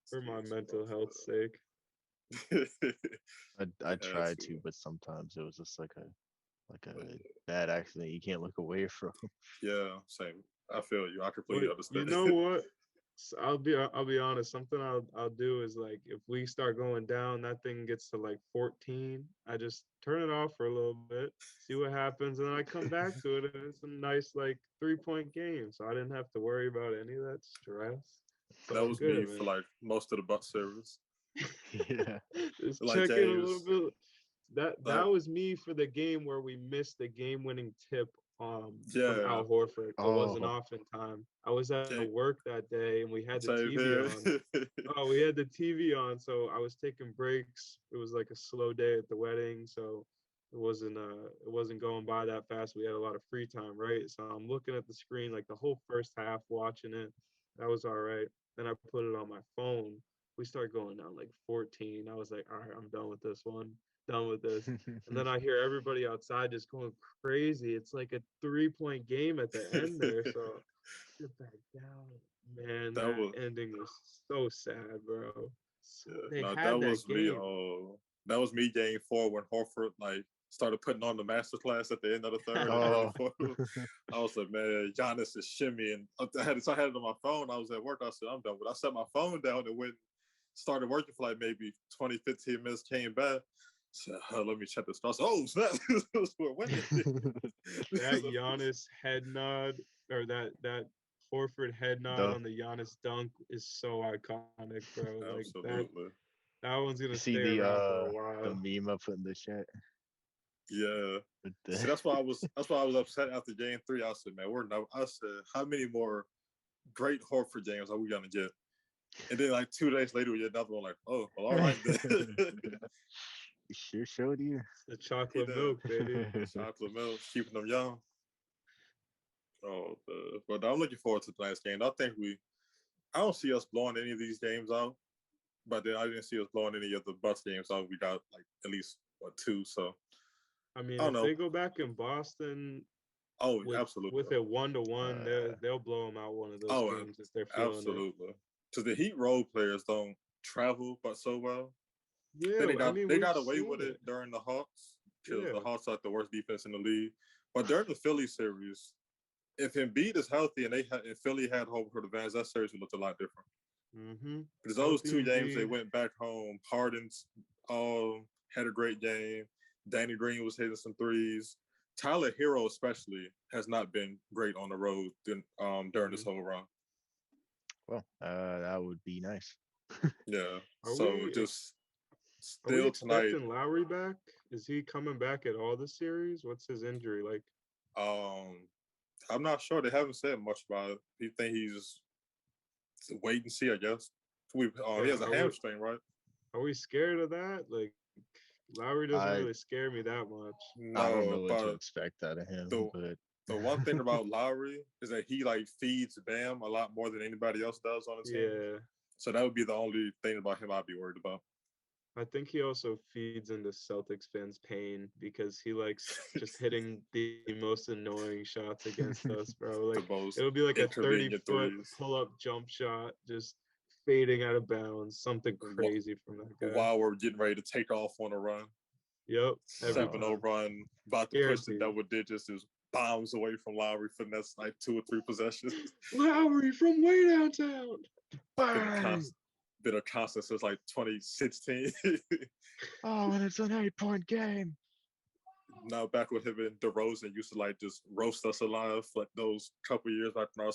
for my mental health's sake. I tried to. to, but sometimes it was just like a bad accident you can't look away from. Yeah, same. I feel you. I But completely you understand. know what? I'll be honest. Something I'll do is like if we start going down, that thing gets to like 14. I just turn it off for a little bit, see what happens, and then I come back to it, and it's a nice like 3-point game. So I didn't have to worry about any of that stress. It's That all was me good, for man. like most of the Bucks series. Yeah. Just Like check in a little games, bit. That like was me for the game where we missed the game-winning tip from yeah, Al Horford. It wasn't Oh. off in time. I was at game, work that day and we had the same TV here. on. Oh, we had the TV on, so I was taking breaks. It was like a slow day at the wedding, so it wasn't going by that fast. We had a lot of free time, right? So I'm looking at the screen like the whole first half watching it. That was all right. Then I put it on my phone. We start going down like 14. I was like, all right, I'm done with this one. Done with this. And then I hear everybody outside just going crazy. It's like a 3-point game at the end there. So get back down. Man, That that was ending was so sad, bro. So, yeah, they no, had that game. that was me game 4 when Horford like started putting on the masterclass at the end of the third and early Oh. fourth. I was like, man, Giannis is shimmying. So I had it on my phone. I was at work. I said, I'm done. But I set my phone down and went started working for like maybe 20, 15 minutes, came back. So let me check this. I said, oh, snap. We're winning. That Giannis head nod or that Horford head nod The on the Giannis dunk is so iconic, bro. Like Absolutely. that one's you gonna see stay around for a the while. meme I put in the chat Yeah. with See, the that's why I was upset after game 3. I said, man, I said, how many more great Horford games are we gonna get? And then like 2 days later we get another one like, oh, well, all right then. He sure showed you. The He chocolate done. milk, baby. Chocolate milk, keeping them young. Oh, but I'm looking forward to tonight's game. I don't see us blowing any of these games out, but then I didn't see us blowing any of the Bucks games out. We got like at least 2, so I mean, I don't if know. they go back in Boston Oh, with absolutely. it 1-1, Uh, they'll blow them out one of those Oh, games if they're feeling it. absolutely. Because the Heat role players don't travel but so well. Then Yeah, I mean they we've got away seen with it it. during the Hawks because the Yeah, Hawks are like the worst defense in the league. But during the Philly series, if Embiid is healthy and if Philly had home court advantage, that series would look a lot different. Because those healthy 2 games they Embiid. went back home. Harden's had a great game. Danny Green was hitting some threes. Tyler Hero especially has not been great on the road during this Mhm. whole run. well, that would be nice. Yeah. Are So we just are we still tonight, expecting Lowry back? Is he coming back at all this series? What's his injury like? um, I'm not sure. They haven't said much about it. You think he's wait and see, I guess. He Yeah, has a hamstring, right? are we scared of that? Like Lowry doesn't I really scare me that much. I don't No, know what to but expect out of him, the but the one thing about Lowry is that he like feeds Bam a lot more than anybody else does on the team. Yeah. So that would be the only thing about him I'd be worried about. I think he also feeds into Celtics fans' pain because he likes just hitting the most annoying shots against us, bro. The Like most it'll be like a inconvenient 30-foot threes pull-up jump shot, just fading out of bounds, something crazy from that guy. while we're getting ready to take off on a run. Yep, every 7-0 time, run, about to push the guaranteed. double digits is bombs away from Lowry for the next like 2 or 3 possessions. Lowry from way downtown. Been a constant since like 2016. Oh, and it's an 8-point game. Now back with him and DeRozan used to like just roast us alive for like those couple years back when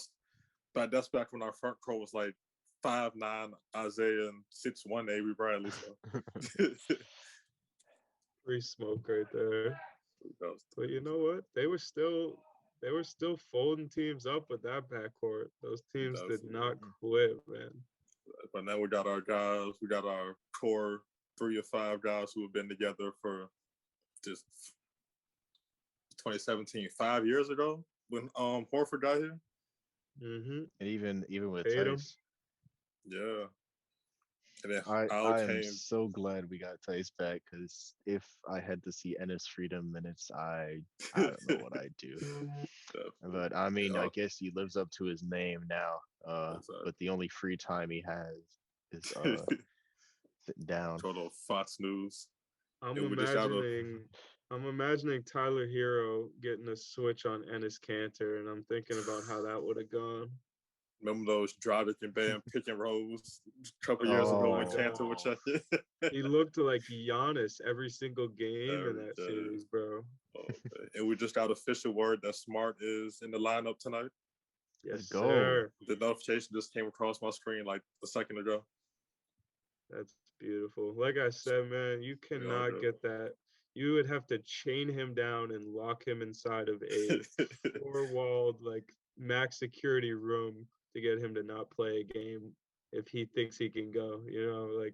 but that's back when our front court was like 5'9" Isaiah and 6'1" Avery Bradley. So Free smoke right there. But you know what? They were still folding teams up with that backcourt. Those teams did not quit, man. But now we got our guys. We got our core 3 or 5 guys who have been together for just 2017, 5 years ago when Horford got here. Mm-hmm. And even with Tatum. Tice. Yeah. And then I am so glad we got Tice back, because if I had to see Ennis Freedom minutes, I don't know what I'd do. But I mean, I guess he lives up to his name now. But the only free time he has is sitting down. Total Fox News. I'm imagining Tyler Hero getting a switch on Ennis Cantor, and I'm thinking about how that would have gone. Remember those Dragic and Bam pick and rolls a couple years ago when Cantor would check it? He looked like Giannis every single game in that series, bro. And we just got official word that Smart is in the lineup tonight. Yes, sir. The notification just came across my screen like a second ago. That's beautiful. Like I said, man, you cannot get that. You would have to chain him down and lock him inside of a 4-walled, like, max security room to get him to not play a game if he thinks he can go. You know, like,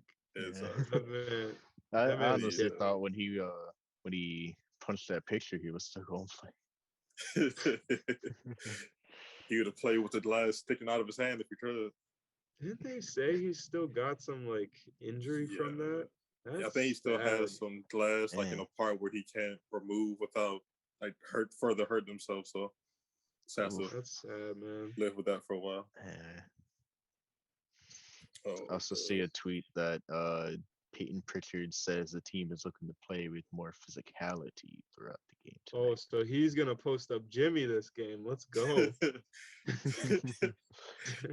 I honestly thought when he punched that picture, he was still going to play. He would have played with the glass sticking out of his hand if he could. Didn't they say he's still got some like injury from that? I think he still has some glass like in a part where he can't remove without like further hurt himself. So that's sad, man. Live with that for a while. I also see a tweet that Peyton Pritchard says the team is looking to play with more physicality throughout the game tonight. Oh, so he's gonna post up Jimmy this game. Let's go.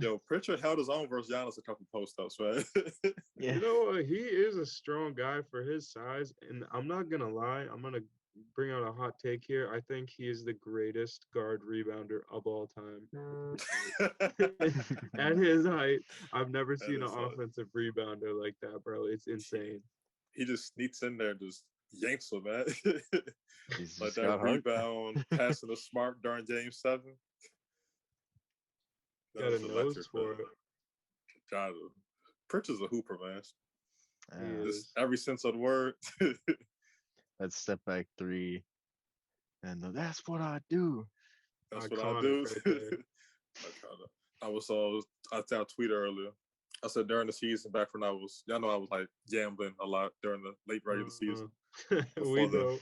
Yo, Pritchard held his own versus Giannis a couple post ups, right? Yeah. You know, he is a strong guy for his size, and I'm not gonna lie. I'm gonna bring out a hot take here. I think he is the greatest guard rebounder of all time. At his height, I've never seen an offensive rebounder like that, bro. It's insane. He just sneaks in there and just yanks him, man. Like that got rebound, passing the Smart during Game 7. Got a nose for it. God, Pritchard's a hooper, man. Just every sense of the word. That step back 3, and that's what I do. That's what I do. I tweeted earlier. I said during the season, back when I was like gambling a lot during the late regular season. We know.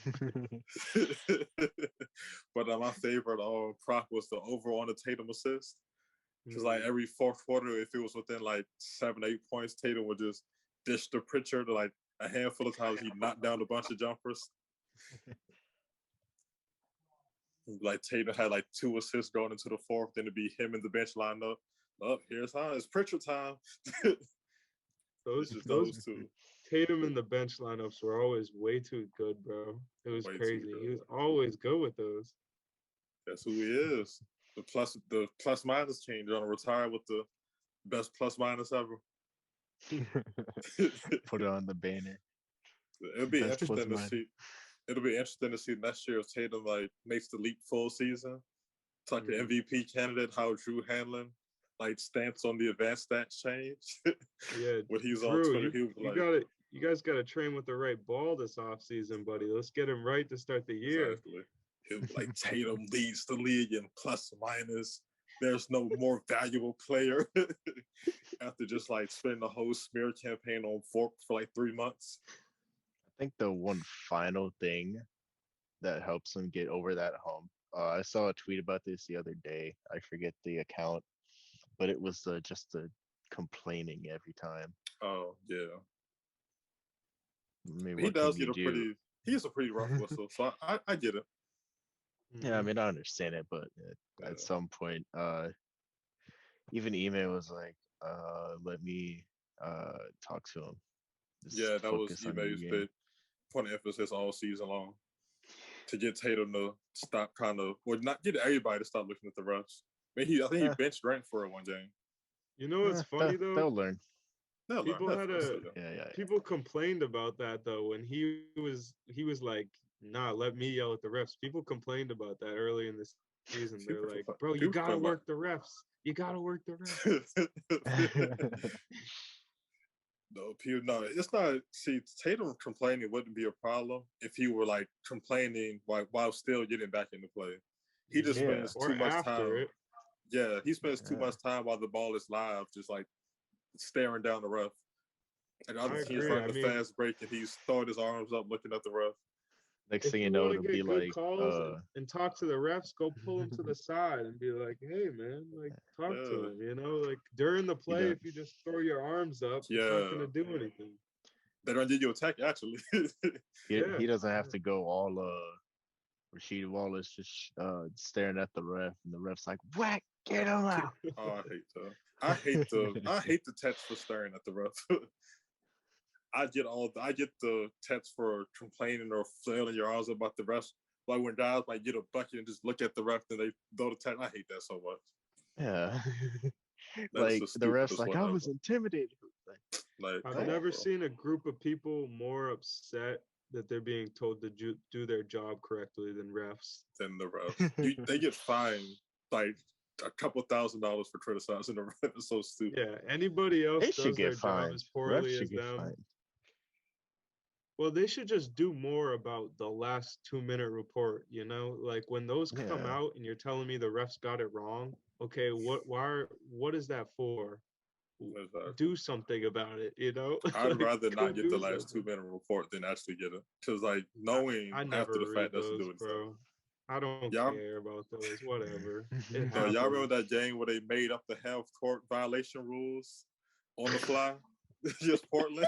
But my favorite prop was the over on the Tatum assist. Because like every fourth quarter, if it was within like 7-8 points, Tatum would just dish the Pritchard like a handful of times. He knocked down a bunch of jumpers. Like Tatum had like 2 assists going into the fourth, then it'd be him and the bench lined up. Oh, here's how it's Pritchard time. those 2. Tatum and the bench lineups were always way too good, bro. It was crazy. He was always good with those. That's who he is. The plus minus change on retire with the best plus minus ever. Put it on the banner. It'll be interesting to see. It'll be interesting to see next year if Tatum like makes the leap full season. It's like an MVP candidate. How Drew Hanlon like stance on the advanced stats change. Yeah, when he was Drew, on Twitter, he was you guys got to train with the right ball this offseason, buddy. Let's get him right to start the year. Exactly. He was like Tatum leads the league in plus minus. There's no more valuable player after just like spending the whole smear campaign on Fork for like 3 months. I think the one final thing that helps him get over that hump. I saw a tweet about this the other day. I forget the account, but it was just the complaining every time. Oh yeah. I mean, he does get he's a pretty rough whistle, so I get it. Yeah, I Mhm. mean, I understand it, but Yeah, at some point, even email was like, let me talk to him. Just yeah, that was focus on your Ema's game. big point of emphasis all season long to get Tatum to stop well, not get everybody to stop looking at the refs. I think he Eh, benched Grant for it one game. You know what's funny though? they'll learn. They'll learn. People had Definitely. a So, yeah. Yeah, people complained about that though when he was like, nah, let me yell at the refs. People complained about that early in the season. They're like, bro, you People gotta complain about. work the refs. You gotta work the refs. yeah. No, people. No, it's not. See, Tatum complaining wouldn't be a problem if he were like complaining while still getting back into play. He just Mhm. Yeah. spends Or too much after time. it. Yeah, he spends too much time while the ball is live, just like staring down the ref. And the other I team's agree. running I the mean, fast break, and he's throwing his arms up, looking at the ref. Next if thing you you know, want to it'll be get good like, calls and talk to the refs, go pull them to the side and be like, hey man, like talk to Yeah, them, like during the you play, know, if you just throw your arms up, it's not yeah. gonna do anything. They don't need you attack actually. Yeah. he doesn't have to go all Rasheed Wallace just staring at the ref, and the ref's like, whack, get him out. Oh, I hate the text for staring at the ref. I get the text for complaining or flailing your arms about the refs. Like when guys might get a bucket and just look at the ref and they throw the text. I hate that so much. Yeah. That is Like the the ref's stupidest like, one I ever. was intimidated. Like, Like, I've come what? on, never bro. seen a group of people more upset that they're being told to do their job correctly than refs. Than the refs. They get fined like a couple $1,000s for criticizing the ref. It's so stupid. Yeah, anybody else They should does get their job fined. as Refs poorly should as get them. fined. Well, they should just do more about the last 2-minute report, Like when those come Yeah. out and you're telling me the refs got it wrong, okay, what is that for? Exactly. Do something about it. I'd Like rather go not get the do last something. 2 minute report than actually get it. Because like I, knowing I after never the read fact doesn't those, do anything. bro. I don't Y'all, care about those. Whatever. It y'all happens. remember that game where they made up the half court violation rules on the fly? Just Portland.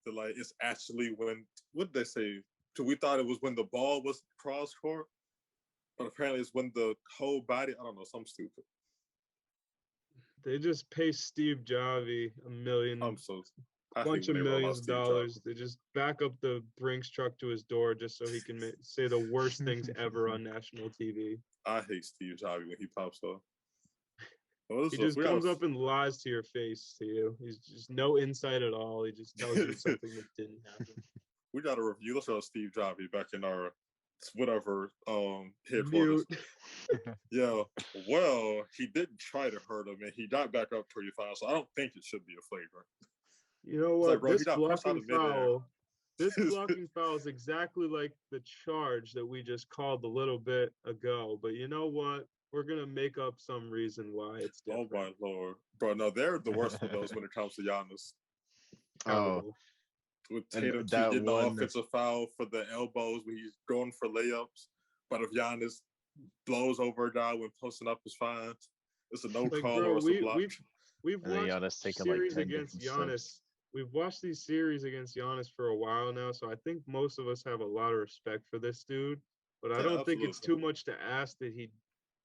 So like it's actually when what did they say? So we thought it was when the ball was cross court, but apparently it's when the whole body. I don't know, some stupid. They just pay Steve Javi a million I'm so. I hate bunch when of they roll millions out of Steve Jobs. dollars. They just back up the Brinks truck to his door just so he can say the worst things ever on national TV. I hate Steve Jobs when he pops up. Well, He this, just we got comes up and lies to your face to you. He's just no insight at all. He just tells you a something that didn't happen. we got a review. Let's show Steve Jobs back in our whatever headquarters. Mute. Yeah, well, he didn't try to hurt him, and he got back up pretty fast. So I don't think it should be a flagrant. You know It's like, what? bro, he got pushed out of midair. This blocking foul is exactly like the charge that we just called a little bit ago. But you know what? We're gonna make up some reason why it's Oh different. my lord, bro! No, they're the worst of those when it comes to Giannis. Oh, Terrible. With and Tatum keep that getting the one, offensive foul for the elbows when he's going for layups, but if Giannis blows over a guy when posting up is fine, it's a no Like, call bro, or it's a block. we've and then watched Giannis taking like series 10 against different Giannis. steps. We've watched these series against Giannis for a while now, so I think most of us have a lot of respect for this dude. But I Yeah, don't think it's absolutely. too much to ask that he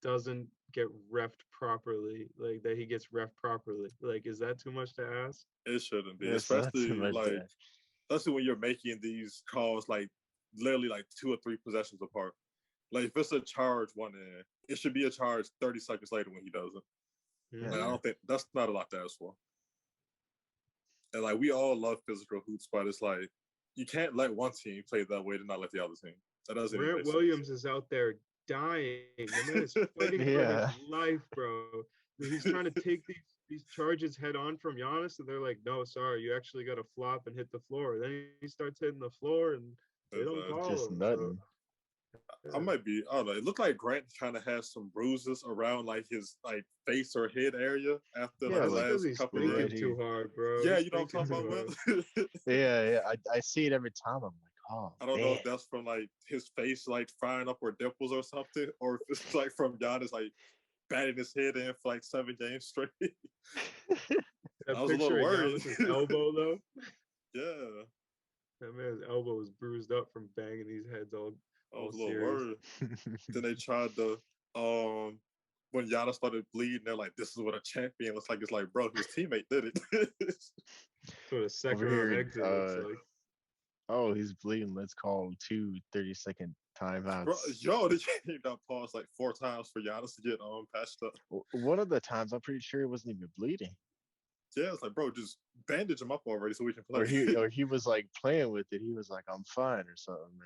doesn't get refed properly, like that he gets ref properly. Like, is that too much to ask? It shouldn't be, It's not too especially much like there. especially when you're making these calls like literally like 2 or 3 possessions apart. Like if it's a charge one end, it should be a charge 30 seconds later when he does it. Like I Hmm. Yeah. don't think that's not a lot to ask for. And like we all love physical hoops, but it's like you can't let one team play that way to not let the other team. That doesn't even Grant make sense. Williams is out there dying. The man is fighting for his Yeah. life, bro. He's trying to take these charges head on from Giannis, and they're like, "No, sorry, you actually got to flop and hit the floor." Then he starts hitting the floor, and they don't call Just him. So nothing. I yeah. might be. I don't know. It looked like Grant kind of has some bruises around like his like face or head area after like Yeah, the That's like because last he's couple thinking of. right too here. hard, bro. Yeah, He's you know what thinking I'm talking too hard. about, Will. Yeah, yeah. I see it every time. I'm like, oh I don't know man. if that's from like his face like firing up or dimples or something, or if it's like from Giannis like batting his head in for like 7 games straight. I That was a little picture of worried. Giannis's elbow, though. Yeah. That man's elbow was bruised up from banging these heads I was a little series. worried. Then they tried to when Giannis started bleeding, they're like, "This is what a champion looks like." It's like, bro, his teammate did it. For the second Over round here, exit, looks like. oh, he's bleeding. Let's call 2 30-second Bro, timeouts. yo, they changed that pause like 4 times for Giannis to get patched up. One of the times, I'm pretty sure he wasn't even bleeding, Yeah, it's like, bro, just bandage him up already so we can play. or he was like playing with it. He was like, "I'm fine" or something.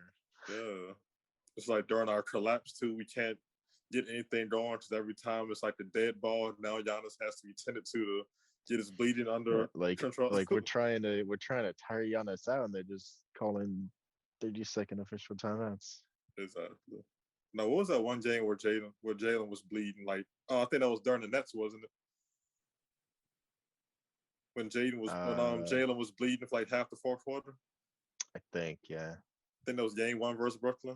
Yeah, it's like during our collapse too, we can't get anything going because every time it's like the dead ball. Now Giannis has to be tended to get his bleeding under control. Like we're trying to tire Giannis out, and they're just calling 30-second official timeouts. Exactly. Now, what was that one game where Jalen was bleeding? Like, I think that was during the Nets, wasn't it? When Jalen was bleeding for like half the fourth quarter. I think, yeah. I think that was game 1 versus Brooklyn.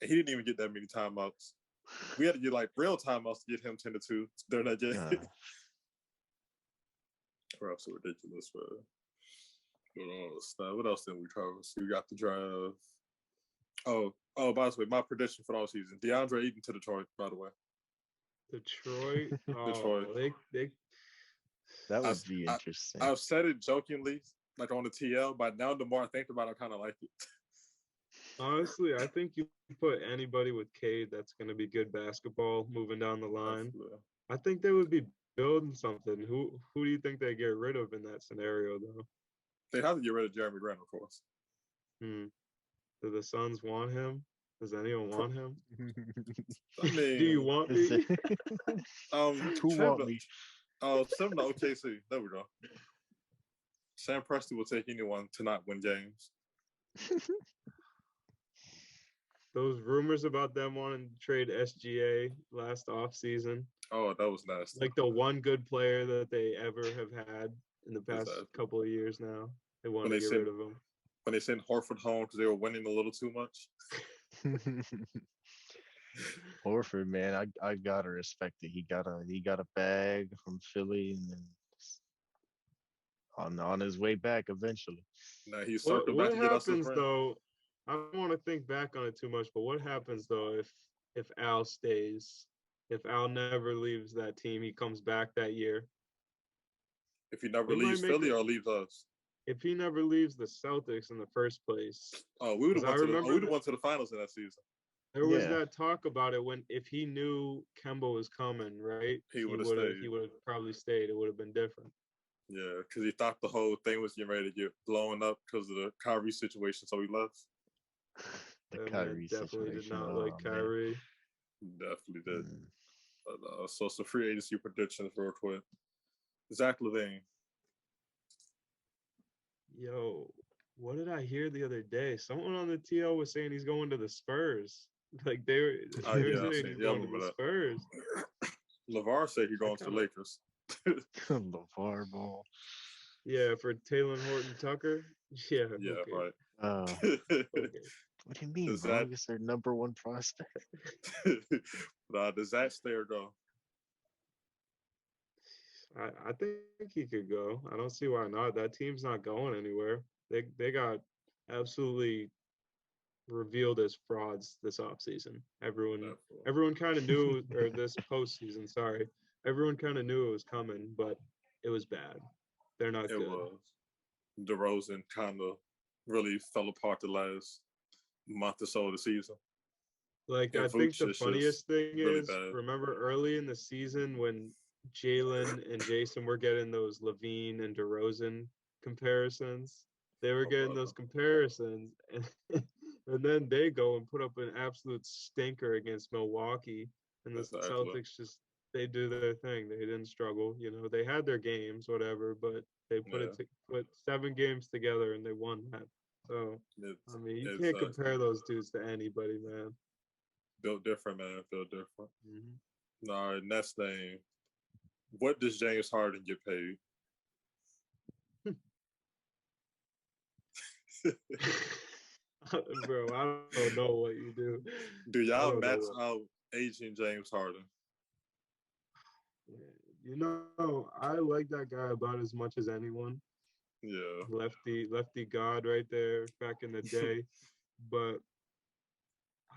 And he didn't even get that many timeouts. We had to get like real timeouts to get him 10-2 during that game. We're so ridiculous, man. What else did we cover? So we got the drive. Oh, by the way, my prediction for the all season: DeAndre Ayton to Detroit. By the way, Detroit. Detroit. They That would be interesting. I've said it jokingly, like on the TL, but now the more I think about it, I kind of like it. Honestly, I think you put anybody with Cade that's going to be good basketball moving down the line. I think they would be building something. Who do you think they get rid of in that scenario, though? They'd have to get rid of Jeremy Grant, of course. Do the Suns want him? Does anyone want him? I mean, do you want me? Who want me? Send him to OKC. There we go. Sam Presti will take anyone to not win games. Those rumors about them wanting to trade SGA last offseason. Oh, that was nasty. Like the one good player that they ever have had in the past couple of years now. They want to get rid of him. When they sent Horford home because they were winning a little too much. Horford, man, I gotta respect it. He got a bag from Philly, and then on his way back eventually. Now he's circled back to get us. What happens though? I don't want to think back on it too much, but what happens though if Al stays? If Al never leaves that team, he comes back that year. If he never leaves Philly or leaves us. If he never leaves the Celtics in the first place. Oh, we would have went to the finals in that season. There was that talk about it if he knew Kemba was coming, right? He would have stayed. He would have probably stayed. It would have been different. Yeah, because he thought the whole thing was getting ready to get blown up because of the Kyrie situation, so he left. The Kyrie definitely situation. Did not like Kyrie. Definitely did. So some free agency predictions real quick. Zach LaVine. Yo, what did I hear the other day? Someone on the TL was saying he's going to the Spurs. Like they were saying he's going to the Spurs. LeVar said he's going to the Lakers. LeVar Ball. Yeah, for Taylor Horton Tucker. Yeah. Yeah, okay. right. Okay. What do you mean, bro? Is their number one prospect? Does that stay or go? I think he could go. I don't see why not. That team's not going anywhere. They got absolutely revealed as frauds this offseason. Everyone kind of knew, or this postseason, sorry. Everyone kind of knew it was coming, but it was bad. They're not good. It was. DeRozan kind of really fell apart the last month or so of the season. Like, I think the funniest thing is, remember early in the season when Jalen and Jason were getting those LaVine and DeRozan comparisons? They were getting those comparisons, and then they go and put up an absolute stinker against Milwaukee, and the Celtics they do their thing. They didn't struggle, They had their games, whatever, but they put 7 games together and they won that. So you can't compare those dudes to anybody, man. Built different, man. Built different. Mm-hmm. All right, next thing. What does James Harden get paid? Bro, I don't know what you do. Do y'all max out aging James Harden? I like that guy about as much as anyone. Yeah. Lefty God right there back in the day. But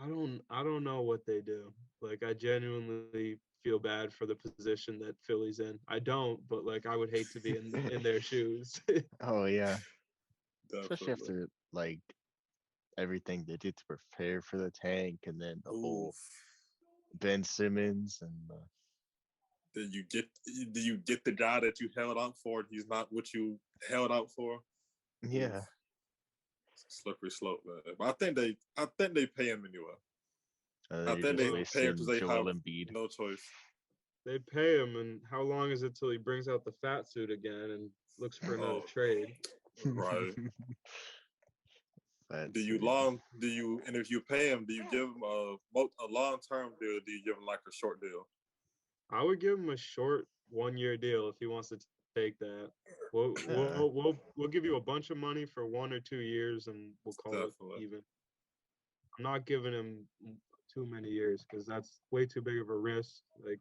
I don't know what they do. Like I genuinely feel bad for the position that Philly's in. I don't, but like I would hate to be in their shoes. Oh yeah, especially Definitely. after like everything they did to prepare for the tank, and then the whole Oof. Ben Simmons and Did you get the guy that you held out for? He's not what you held out for. Oof. yeah, It's a slippery slope, man. But I think they pay him anyway. and then I you're think just they Well, pay him because wasting they have Joel Embiid. no choice. they pay him, and how long is it till he brings out the fat suit again and looks for another Oh, trade? right. Do That's you it. long? Do you? And if you pay him, do you give him a long term deal? Or do you give him like a short deal? I would give him a short 1 year deal if he wants to take that. We'll Yeah, we'll we'll we'll give you a bunch of money for 1 or 2 years, and we'll call it Definitely. even. I'm not giving him too many years because that's way too big of a risk. Like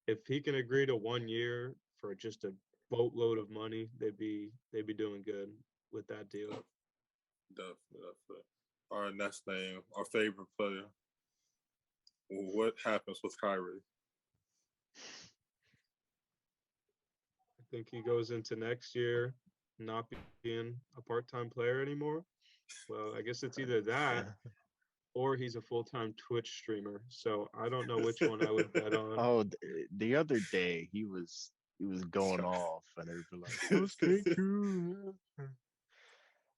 if he can agree to 1 year for just a boatload of money, they'd be doing good with that deal. Definitely. All right, next name, our favorite player. What happens with Kyrie? I think he goes into next year not being a part-time player anymore. Well, I guess it's either that yeah. or he's a full-time Twitch streamer. So I don't know which one I would bet on. Oh, the other day he was going off, and everybody like, "How's KQ?"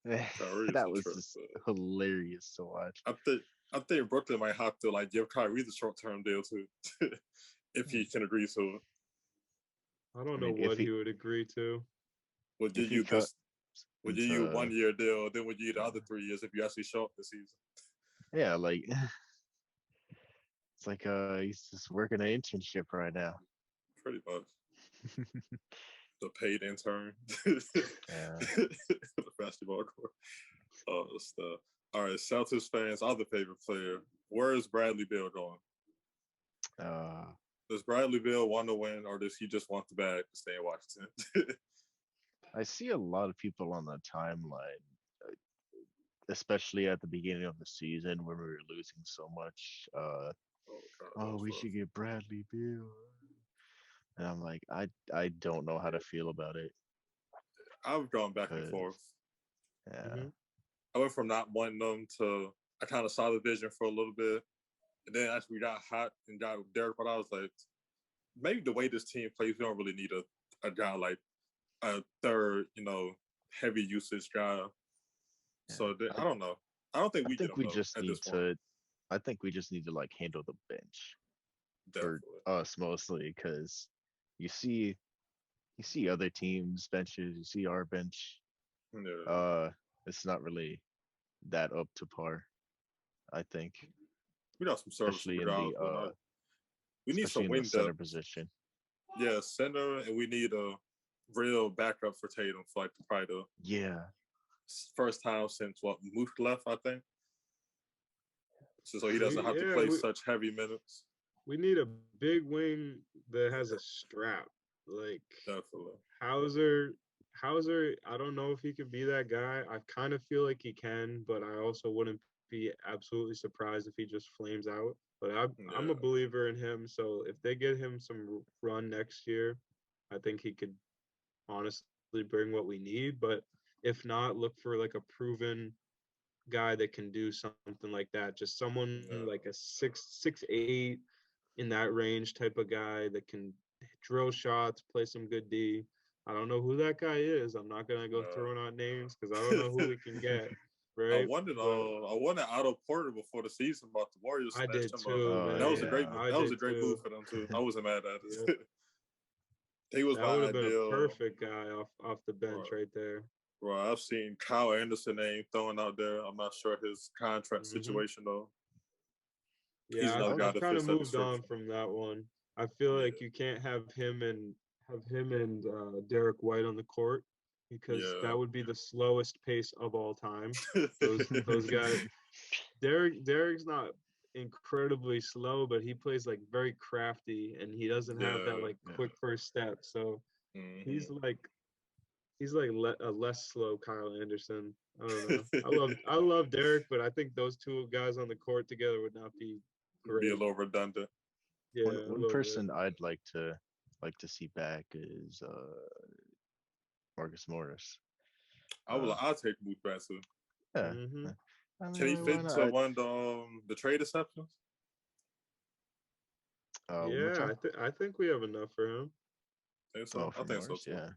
Kyrie's That a was trip. just hilarious to watch. I think I think Brooklyn might have to like give Kyrie the short term deal too, if he can agree to it. I I don't know mean, if what he he would agree to. We'll if give he you cut this. We'll give you a into 1 year deal. Then we'll give you the other uh, 3 years if you actually show up this season. yeah, like it's like he's just working an internship right now. Pretty much the paid intern, the Yeah. basketball court. Oh, stuff. All right, Celtics fans, other favorite player. Where is Bradley Beal going? Uh, Does Bradley Beal want to win, or does he just want the bag to stay in Washington? I see a lot of people on the timeline, uh, especially at the beginning of the season when we were losing so much. Oh God, that Oh, was we rough. should get Bradley Beal, and I'm like, I don't know how to feel about it, I've gone back and cause forth. yeah, Hmm. I went from not wanting them to I kind of saw the vision for a little bit, and then as we got hot and got Derek, but I was like, maybe the way this team plays, we don't really need a guy like a third, heavy usage guy. yeah. So I don't know. I don't think I we get think him we though just at this need point. to. I think we just need to like handle the bench for Definitely. us mostly, because you see you see other teams' benches, you see our bench. Yeah. Uh, it's not really that up to par, I think, We got some especially serviceable in guys, the but we need especially some in the wing center depth. position. Yeah, center, and we need a real backup for Tatum for like probably the Yeah, first time since what Moose left, I think. So he doesn't We have to yeah play we such heavy minutes. we need a big wing that has a strap. Like Definitely. Hauser, I don't know if he could be that guy. I kind of feel like he can, but I also wouldn't be absolutely surprised if he just flames out. But I'm a Yeah. believer in him. So if they get him some run next year, I think he could honestly bring what we need. But if not, look for like a proven guy that can do something like that. Just someone like a Yeah. 6'8" in that range type of guy that can drill shots, play some good D. I don't know who that guy is. I'm not gonna go throwing out names because I don't know who we can get, I right? wanted But Otto Porter before the season, but the Warriors I snatched did him up. too, oh That was a man. great yeah, I that was a did great move too. for them too. I wasn't mad at Yep. it. He was That my would have been a ideal. perfect guy off the bench Right, right there. right. I've seen Kyle Anderson name thrown out there. I'm not sure his contract Hmm. situation though. He's Yeah, another I've guy I've that kind of fits that moved on description. from that one. I feel like you can't have him and Derek White on the court because Yeah, that would be the slowest pace of all time. Those yeah. guys. Derek's not incredibly slow, but he plays like very crafty, and he doesn't have that Yeah. like yeah. quick first step. So he's Hmm. like He's like a less slow Kyle Anderson. I don't know. I love Derek, but I think those two guys on the court together would not be Be a great. little redundant. Yeah, a One little bit. person I'd like to see back is Marcus Morris. I'll take Booth back too. Yeah. Hmm. I Can he mean, fit why into not? one of the trade exceptions? One more Yeah, time. I think we have enough for him. Think so? Oh, I for think so Morris, too. yeah.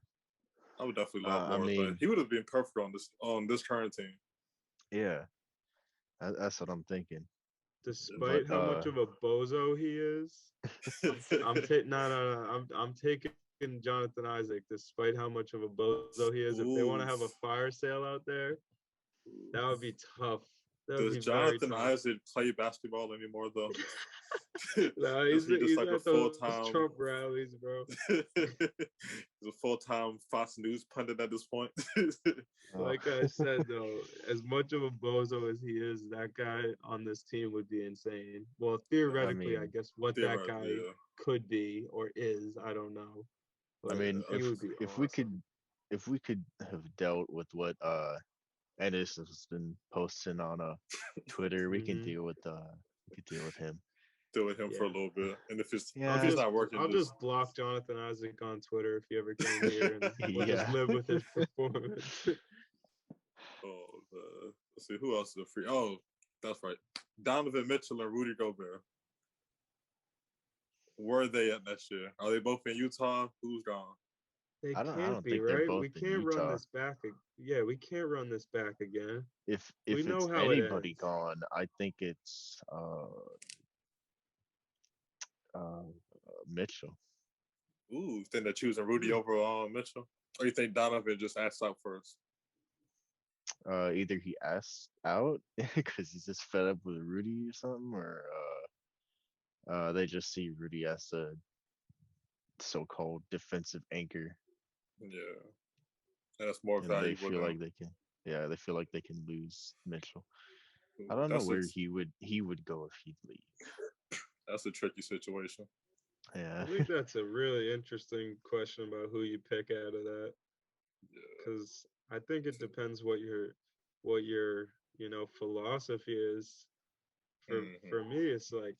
I would definitely love I Morris, but mean, he would have been perfect on this current team. yeah. That's what I'm thinking. Despite But how much of a bozo he is, I'm taking I'm taking Jonathan Isaac. Despite how much of a bozo he is, if they want to have a Oof. fire sale out there, that would be tough. That would Does be very Jonathan tough. Isaac play basketball anymore though? No, Is he just he's like a at full those time? Trump rallies, bro. He's a full time Fox News pundit at this point. uh, Like I said, though, as much of a bozo as he is, that guy on this team would be insane. Well, I theoretically, I mean, guess what that Theoretically, guy yeah. could be or is, I don't know. I But mean, he would be if awesome. we could have dealt with what Ennis has been posting on Twitter, Hmm. we could deal with him. Deal with him for a Yeah. little bit, and I'll if Yeah, it's just not working, I'll just just block Jonathan Isaac on Twitter if he ever came here, and we'll just yeah. live with his performance. oh, let's see who else is a free. Oh, that's right, Donovan Mitchell and Rudy Gobert. Where are they at next year? Are they both in Utah? Who's gone? They I can't don't be, think they're right? both We in can't run Utah. this back. Yeah, we can't run this back again. We If know it's how it anybody ends. gone, I think it's uh Mitchell. Ooh, think they're choosing Rudy Hmm. over Mitchell, or you think Donovan just asked out first? Either he asked out because he's just fed up with Rudy or something, or they just see Rudy as a so-called defensive anchor, Yeah, and that's more and they valuable feel than. like they can. Yeah, they feel like they can lose Mitchell. I don't know That's where he would go if he'd leave. a tricky situation. Yeah. I think that's a really interesting question about who you pick out of that, Yeah. because I think it depends what your philosophy is. For Hmm. me, it's like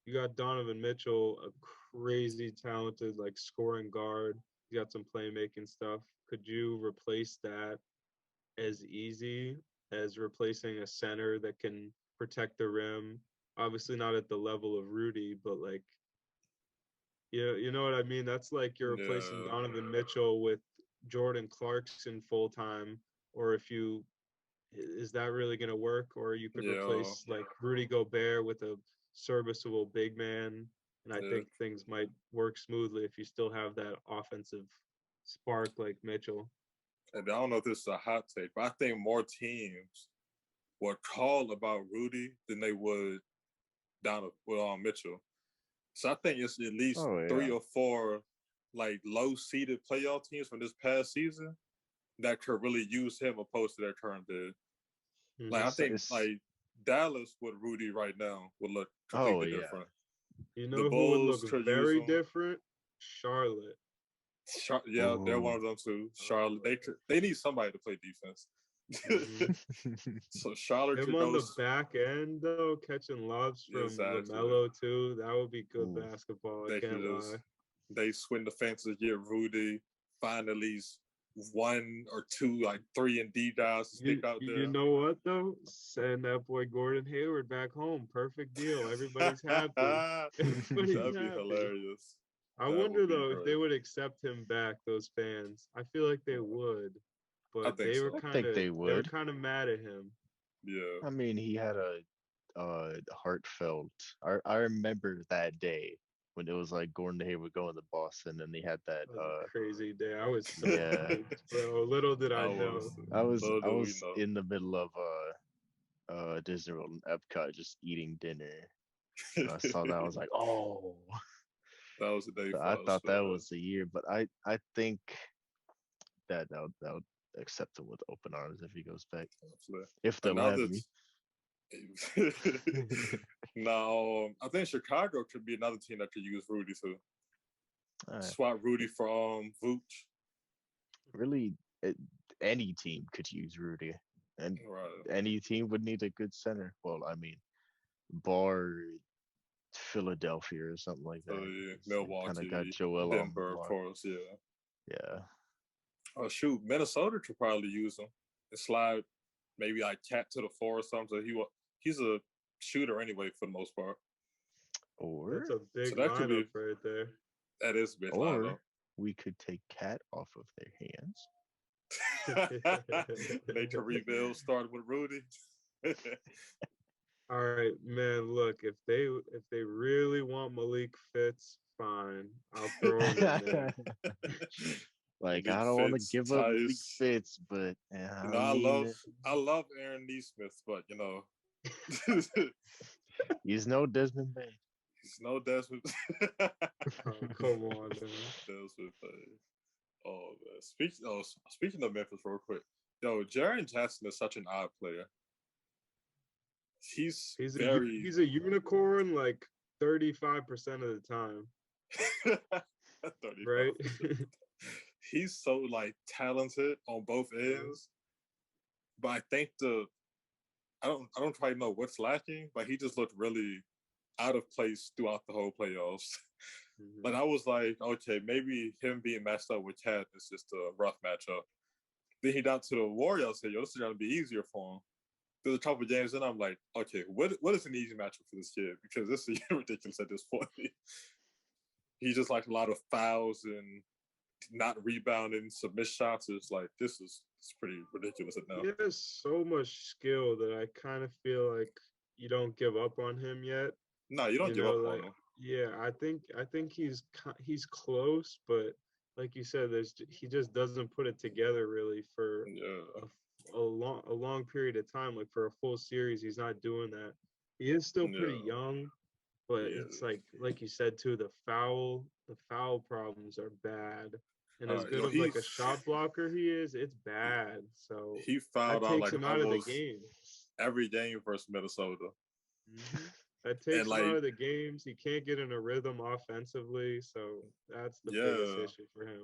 you got Donovan Mitchell, a crazy talented like scoring guard. You got some playmaking stuff. Could you replace that as easy as replacing a center that can protect the rim? Obviously not at the level of Rudy, but like you know what I mean? That's like you're replacing Yeah. Donovan Mitchell with Jordan Clarkson full time, or if you is that really going to work? Or you could Yeah. replace like Rudy Gobert with a serviceable big man, and I Yeah. think things might work smoothly if you still have that offensive spark like Mitchell. And I don't know if this is a hot take, but I think more teams would call about Rudy than they would Donovan Mitchell. So I think it's at least Oh three yeah. or four like low seeded playoff teams from this past season that could really use him opposed to their current bid. Like I Hmm. think It's like Dallas with Rudy right now would look oh completely yeah. different. You The know who would look Bulls could use very him. different? Charlotte. Yeah, they're one Oh. of them too. Charlotte, they need somebody to play defense. Hmm. So Charlotte Him could on go the back end though, catching lobs from exactly. Lamelo too. That would be good Ooh. basketball. I They could can't lie. they swing the fences, get Rudy, find at least one or two, like 3-and-D guys to stick out You there. know what though? Send that boy Gordon Hayward back home. Perfect deal. Everybody's happy. Everybody's That'd be happy. hilarious. I That wonder would be though if they great. would accept him back, those fans. I feel like they would, I but think so. I think they they were would. kind of mad at him. Yeah. I mean, he had a heartfelt. I remember that day when it was like Gordon Hayward going to Boston, and he had that. That was a crazy day. I was so Yeah, hyped, bro. Little did I I was know. little I do we was know. in the middle of Disney World and Epcot just eating dinner. And I saw that, I was like, oh. That was the day So for I us. thought that was the year, but I think that would accept him with open arms if he goes back, if they'll have Another me. now, I think Chicago could be another team that could use Rudy too. Uh, Swap Rudy for Vooch. really, it, any team could use Rudy, and Right. any team would need a good center. Well, I mean, bar Philadelphia or something like So that. yeah, Kind of got Milwaukee, Joel on the Denver, of block. course. Yeah. Yeah. Oh shoot, Minnesota could probably use him and slide maybe like Cat to the four or something. So he's a shooter anyway for the most part. That's Or a So big that could be lineup right there. that is a big lineup. or we could take Cat off of their hands. They could rebuild starting with Rudy. All right, man. Look, if they really want Malik Fitz, fine. I'll throw him in there. Like, Malik I don't want to Fitz, give up Malik Tice. Fitz, but You I know, mean, I love Aaron Neesmith, but you know, he's no Desmond Bain. he's no Desmond. Oh, come on, man. Desmond Bain. Oh man. Speaking of Memphis, real quick, yo, Jaren Jackson is such an odd player. He's very he's a unicorn like 35% of the time, 35. right? He's so like talented on both ends, but I think I don't quite know what's lacking, but he just looked really out of place throughout the whole playoffs. But I was like, okay, maybe him being matched up with Cat is just a rough matchup. Then he got to the Warriors, said, yo, this is gonna be easier for him. There's a couple of games, and I'm like, okay, what is an easy matchup for this kid? Because this is ridiculous at this point. He just like a lot of fouls and not rebounding, some missed shots. It's like it's pretty ridiculous now. He has so much skill that I kind of feel like you don't give up on him yet. No, you don't give up on him. Yeah, I think he's close, but like you said, he just doesn't put it together really for a long period of time. Like for a full series, he's not doing that. He is still pretty young, but it's like you said too, the foul problems are bad. And as good of like a shot blocker he is, it's bad. So he fouled that out takes like him out of the game. Every game versus Minnesota. Mm-hmm. That takes him out of the games. He can't get in a rhythm offensively, so that's the biggest issue for him.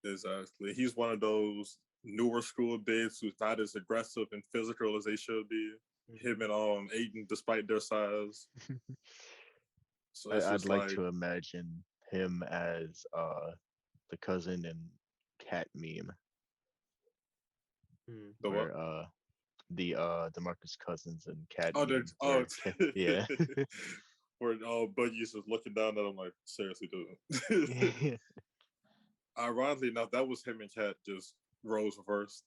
Exactly. He's one of those newer school bigs who's not as aggressive and physical as they should be. Him and Aiden, despite their size. So I'd like to imagine him as the cousin and Cat meme. The where, what? The DeMarcus Cousins and Cat. Yeah. Where Boogie's just looking down at him like, seriously, dude. Ironically enough, that was him and Cat just roles reversed.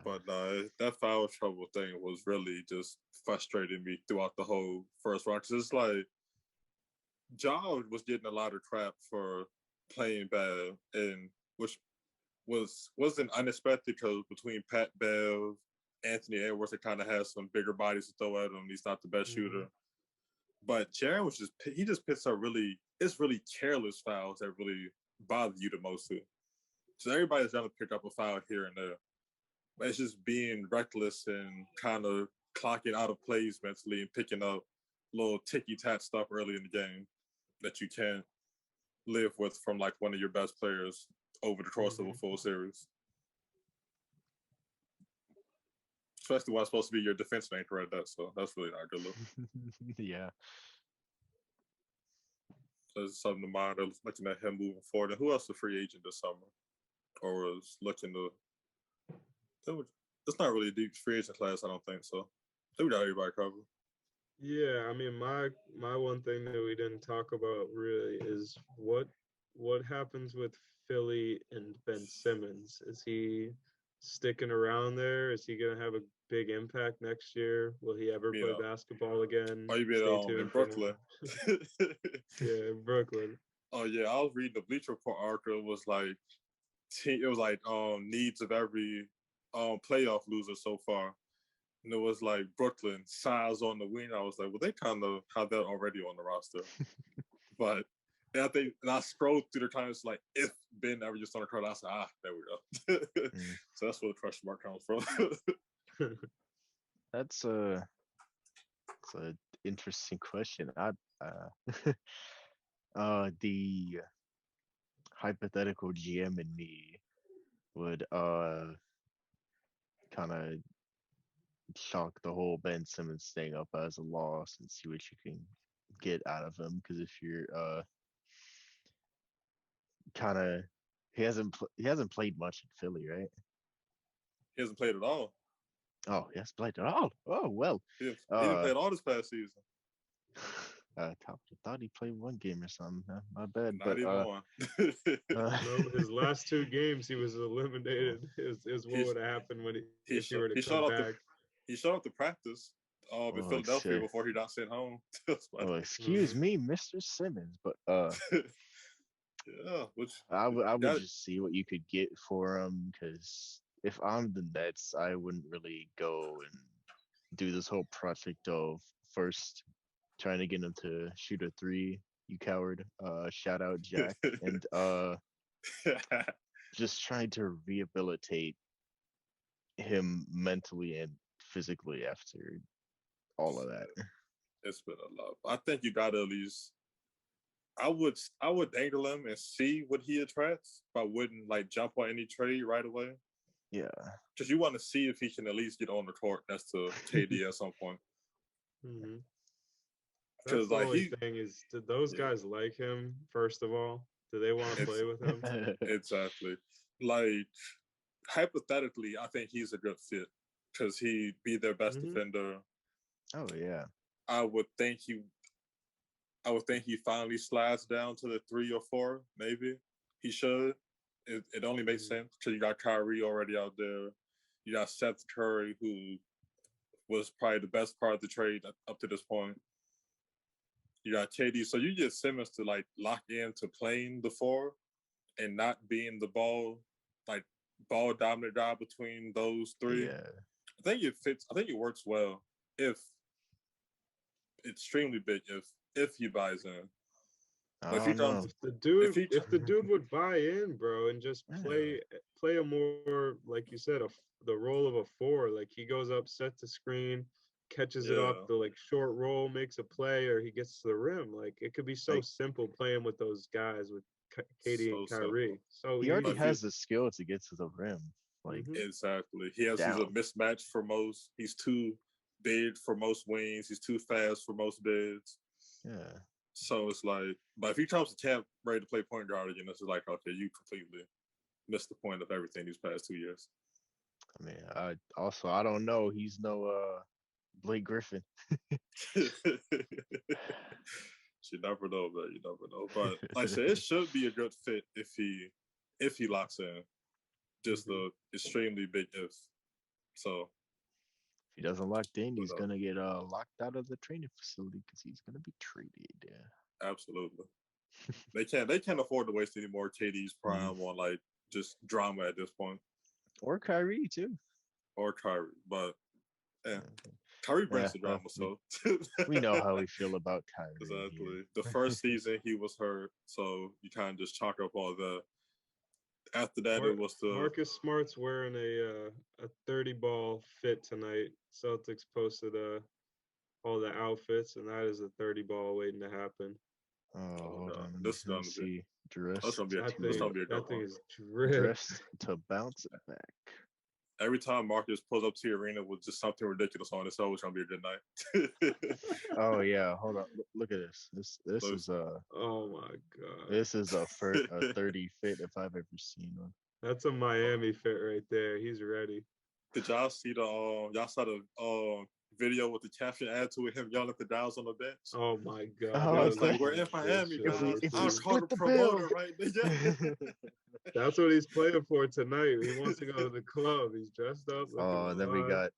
But that foul trouble thing was really just frustrating me throughout the whole first round. Because it's like, Ja was getting a lot of crap for playing bad, and which wasn't unexpected because between Pat Bev, Anthony Edwards, it kind of has some bigger bodies to throw at him. He's not the best shooter. But Jaren was he just picks up really careless fouls that really bother you the most too. So everybody's gonna pick up a foul here and there. But it's just being reckless and kind of clocking out of plays mentally and picking up little ticky-tack stuff early in the game that you can't live with from like one of your best players over the course of a full series. Especially when it's supposed to be your defense anchor at that, so that's really not a good look. Yeah. So it's something to monitor, looking at him moving forward. And who else is a free agent this summer? Or is looking to... It's not really a deep free agent class, I don't think so. I think we got everybody covered. Yeah, I mean, my one thing that we didn't talk about really is what happens with Philly and Ben Simmons. Is he sticking around there? Is he going to have a big impact next year? Will he ever play basketball again? Oh, you mean in Brooklyn? Yeah, in Brooklyn. Oh yeah, I was reading the Bleacher Report article. It was like needs of every playoff loser so far. And it was like Brooklyn, size on the wing. I was like, well, they kind of have that already on the roster. But I scrolled through the comments like, if Ben ever just on the court, I said, there we go. So that's where the question mark comes from. That's an interesting question. hypothetical GM in me would kind of chalk the whole Ben Simmons thing up as a loss and see what you can get out of him. Because if you're kind of he hasn't played much in Philly, right? He hasn't played at all. Oh, he has played at all. Oh well. He didn't play at all this past season. I thought he played one game or something. My bad. Not even one. No, his last 2 games he was eliminated. Is what would have happened when if he were to come back. He showed up to practice in Philadelphia before he got sent home. Oh, excuse me, Mr. Simmons, but yeah, I would just see what you could get for him, because if I'm the Nets, I wouldn't really go and do this whole project of first trying to get him to shoot a 3, you coward. Shout out Jack. And just trying to rehabilitate him mentally and physically after all of that. It's been a lot. I think you gotta at least I would dangle him and see what he attracts, but I wouldn't like jump on any trade right away. Yeah. Because you want to see if he can at least get on the court. That's to KD at some point. Mm-hmm. Because the only thing is, did those guys like him? First of all, do they want to play with him? Exactly. Like hypothetically, I think he's a good fit because he'd be their best defender. Oh yeah. I would think he finally slides down to the 3 or 4. Maybe he should. It only makes sense because you got Kyrie already out there. You got Seth Curry, who was probably the best part of the trade up to this point. You got KD, so you get Simmons to like lock into playing the 4 and not being the ball dominant guy between those 3. Yeah. I think it fits. I think it works well if extremely big if he buys in. If the dude would buy in, bro, and just play a more, like you said, the role of a 4, like he goes up, sets the screen, catches it off the like short roll, makes a play, or he gets to the rim. Like it could be so simple playing with those guys with KD and Kyrie. So he already has the skill to get to the rim. Like exactly, he's a mismatch for most. He's too big for most wings. He's too fast for most bigs. Yeah. So it's like, but if he comes to camp ready to play point guard again, it's like, okay, you completely missed the point of everything these past 2 years. I mean, I don't know. He's no Blake Griffin. You never know, man. You never know. But like I said, it should be a good fit if he locks in. Just the extremely big if. So if he doesn't lock in, he's gonna get locked out of the training facility because he's gonna be traded. Yeah. Absolutely. They can't afford to waste any more KD's prime on like just drama at this point. Or Kyrie too. Or Kyrie, but Kyrie brings the drama, so we know how we feel about Kyrie. Exactly. The first season he was hurt, so you kind of just chalk up all that. After that, it was the Marcus Smart's wearing a 30-ball fit tonight. Celtics posted all the outfits, and that is a 30-ball waiting to happen. Oh, this is gonna be dressed. That's gonna be a good that thing is dressed to bounce it back. Every time Marcus pulls up to the arena with just something ridiculous on, it's always gonna be a good night. Oh yeah, hold on. Look at this. This is oh my god. This is a 30 fit if I've ever seen one. That's a Miami fit right there. He's ready. Did y'all see the video with the caption added to it, him yelling at the Downs on the bench? Oh my god. I was like, we're in Miami, guys. I'll call the promoter right there. That's what he's playing for tonight. He wants to go to the club. He's dressed up. And then we got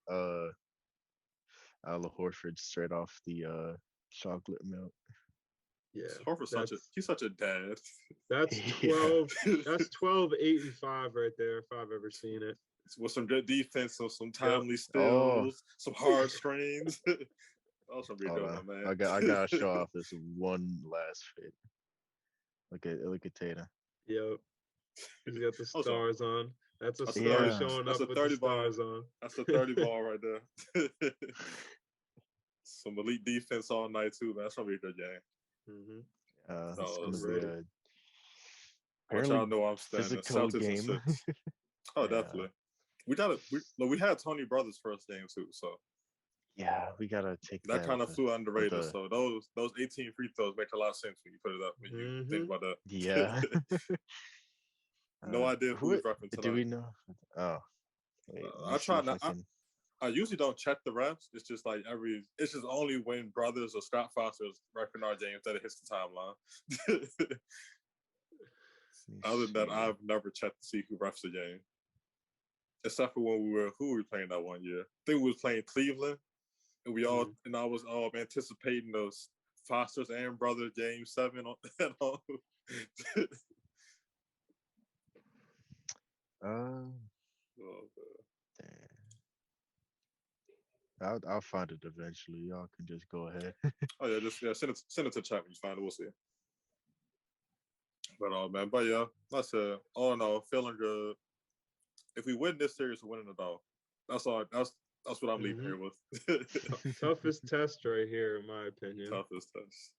Al Horford straight off the chocolate milk. Yeah, Horford's he's such a dad. That's 12. That's 12, 8, and 5 right there. If I've ever seen it. With some good defense, some timely steals, some hard screens. Also be doing that, man. I gotta show off this one last fit. Look at Tatum. Yep. He's got the stars on. That's a star showing up with the stars on. That's a 30 ball right there. Some elite defense all night too, man. That's gonna be a good game. Mm-hmm. It's gonna be But Apparently, y'all know I'm standing physical Celtics game. and 6. Oh, Yeah. definitely. We had Tony Brothers first game too, so Yeah, we gotta take that kind of with flew underrated. the So those 18 free throws make a lot of sense when you put it up when you think about that. yeah. No idea Who who's repping do tonight. we know? Oh, wait, let me I see try if I not. can. I usually don't check the refs. It's just like it's just only when Brothers or Scott Foster's repping our games that it hits the timeline. Let me Other than that, see. I've never checked to see who refs the game. Except for when who were we playing that one year? I think we was playing Cleveland, and and I was anticipating those Foster's and Brothers game 7 at home. Oh, damn. I'll find it eventually. Y'all can just go ahead. Oh yeah, just send it to chat when you find it. We'll see. But yeah, that's it. All in all, feeling good. If we win this series, we're winning it all. That's all. That's what I'm leaving here with. Toughest test right here, in my opinion. Toughest test.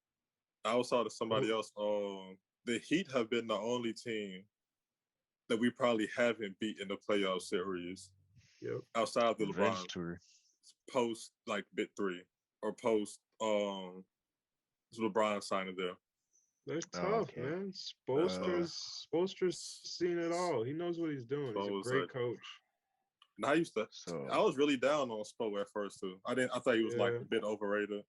I was talking to somebody else. The Heat have been the only team that we probably haven't beat in the playoff series. Yep. Outside of the Revenge LeBron tour. post like bit 3 or post LeBron signing there. They're tough, okay. man. Spoelstra's seen it all. He knows what he's doing. He's a great coach. And I was really down on Spo at first too. I thought he was like a bit overrated.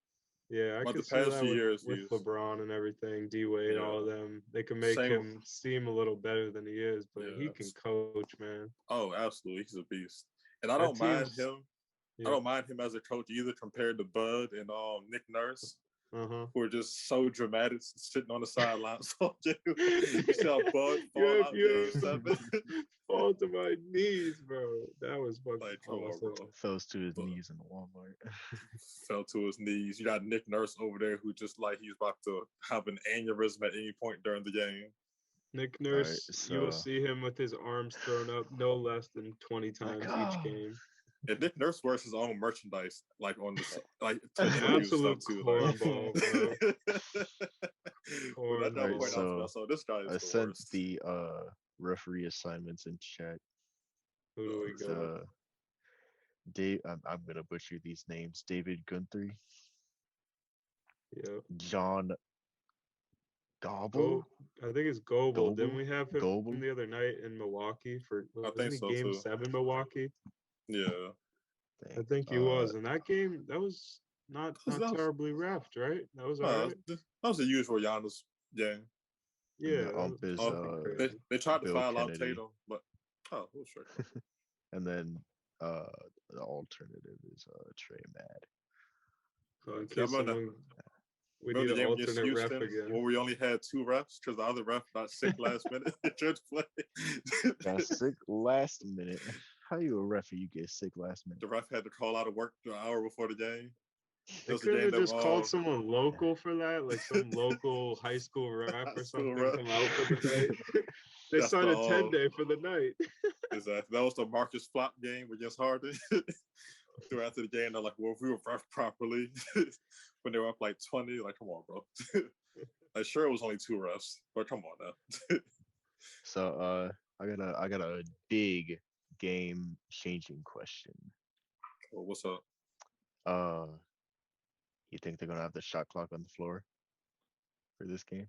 Yeah, I But could the see past that few with, years, with LeBron and everything, D-Wade, all of them. They can make him seem a little better than he is, but he can coach, man. Oh, absolutely. He's a beast. And I don't mind him. Yeah. I don't mind him as a coach either compared to Bud and Nick Nurse. Who are just so dramatic, sitting on the sidelines. You see how Bud fall out game 7? Fall to my knees, bro. That was fucking like, come on, bro. Fell to his knees in Walmart. Fell to his knees. You got Nick Nurse over there who just like he's about to have an aneurysm at any point during the game. Nick Nurse, you will see him with his arms thrown up no less than 20 times each game. And Nick Nurse wears his own merchandise, like on the absolute cornball, bro. So this guy is I the sent worst. the referee assignments in chat. Who do we go? Dave, I'm gonna butcher these names. David Gunther. Yeah. John Gobble. I think it's Goebel. Didn't we have him the other night in Milwaukee for game 7 Milwaukee? Yeah. I think he was. And that game, that was not terribly reffed, right? That was all right. That was the usual Giannis game. Yeah. They tried to foul out Tatum, but sure. And then the alternative is Trey Mad. We need an alternate ref again. Where we only had 2 refs because the other ref got sick last minute. Got sick last minute. How you a ref and you get sick last minute? The ref had to call out of work an hour before the game. They could have just called someone local for that, like some local high school ref or something come out for the night. They signed a 10-day for the night. Exactly. That was the Marcus Flop game against Harden. Throughout the game, they're like, well, if we were ref properly when they were up like 20, like, come on, bro. Like, sure, it was only 2 refs, but come on now. So I got a big game changing question. Well, what's up? You think they're gonna have the shot clock on the floor for this game?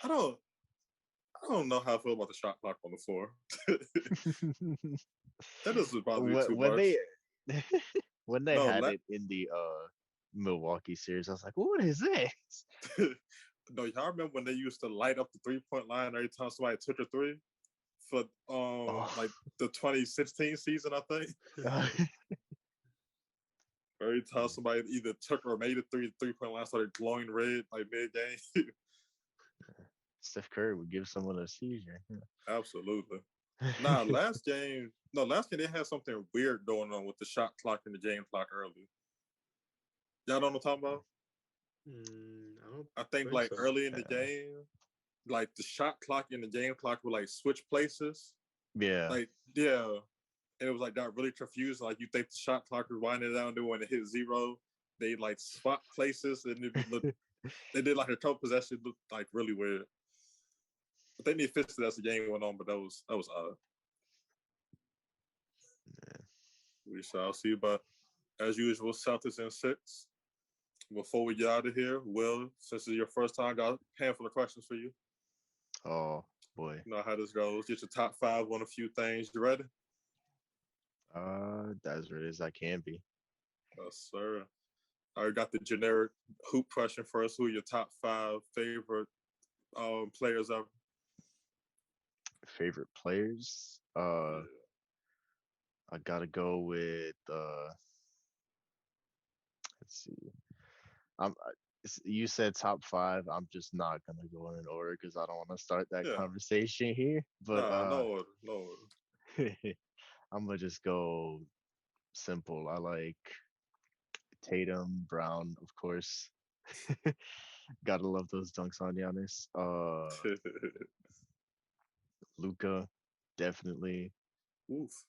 I don't know how I feel about the shot clock on the floor. That doesn't bother me too much. When they had it in the Milwaukee series, I was like, what is this? No, y'all remember when they used to light up the 3-point line every time somebody took a 3 for like the 2016 season, I think. Every time somebody either took or made a 3-point line started glowing red like mid-game. Steph Curry would give someone a seizure. Absolutely. Last game they had something weird going on with the shot clock and the game clock early. Y'all know what I'm talking about? I think like so. Early in the game, like the shot clock and the game clock were like switch places. Yeah. Like, yeah. And it was like that really confusing. Like you think the shot clock was winding down, then when it hit 0, they like swap places and they did like a couple possessions looked like really weird. I think they fixed it as the game went on, but that was odd. Yeah. We shall see. But as usual, Celtics in 6. Before we get out of here, Will, since it's your first time, I got a handful of questions for you. Oh boy. You know how this goes. Get your top 5 on a few things. You ready? As ready as I can be. Yes, sir. I got the generic hoop question first. Who are your top 5 favorite players ever? Favorite players? Yeah. I gotta go with let's see. You said top 5. I'm just not gonna go in order because I don't want to start that Yeah. conversation here. But Nah, no order. I'm gonna just go simple. I like Tatum, Brown, of course. Gotta love those dunks on Giannis. Luca, definitely. Oof.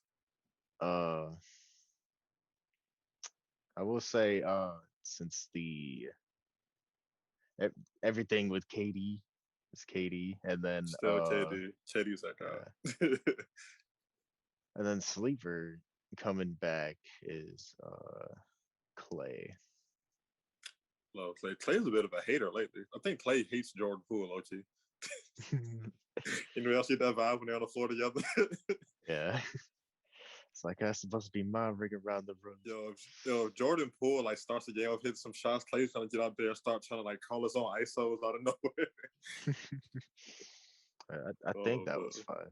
Uh, I will say, since everything with KD is KD, and then Still KD. KD's that yeah, guy. and then sleeper coming back is Clay. No, Clay's a bit of a hater lately. I think Clay hates Jordan Poole, OT. Anybody else get that vibe when they're on the floor together? Yeah. It's like that's supposed to be my ring around the room. Yo, if Jordan Poole like starts the game off hitting some shots, Clay's trying to get out there and start trying to like call his own ISOs out of nowhere. I think that was 5.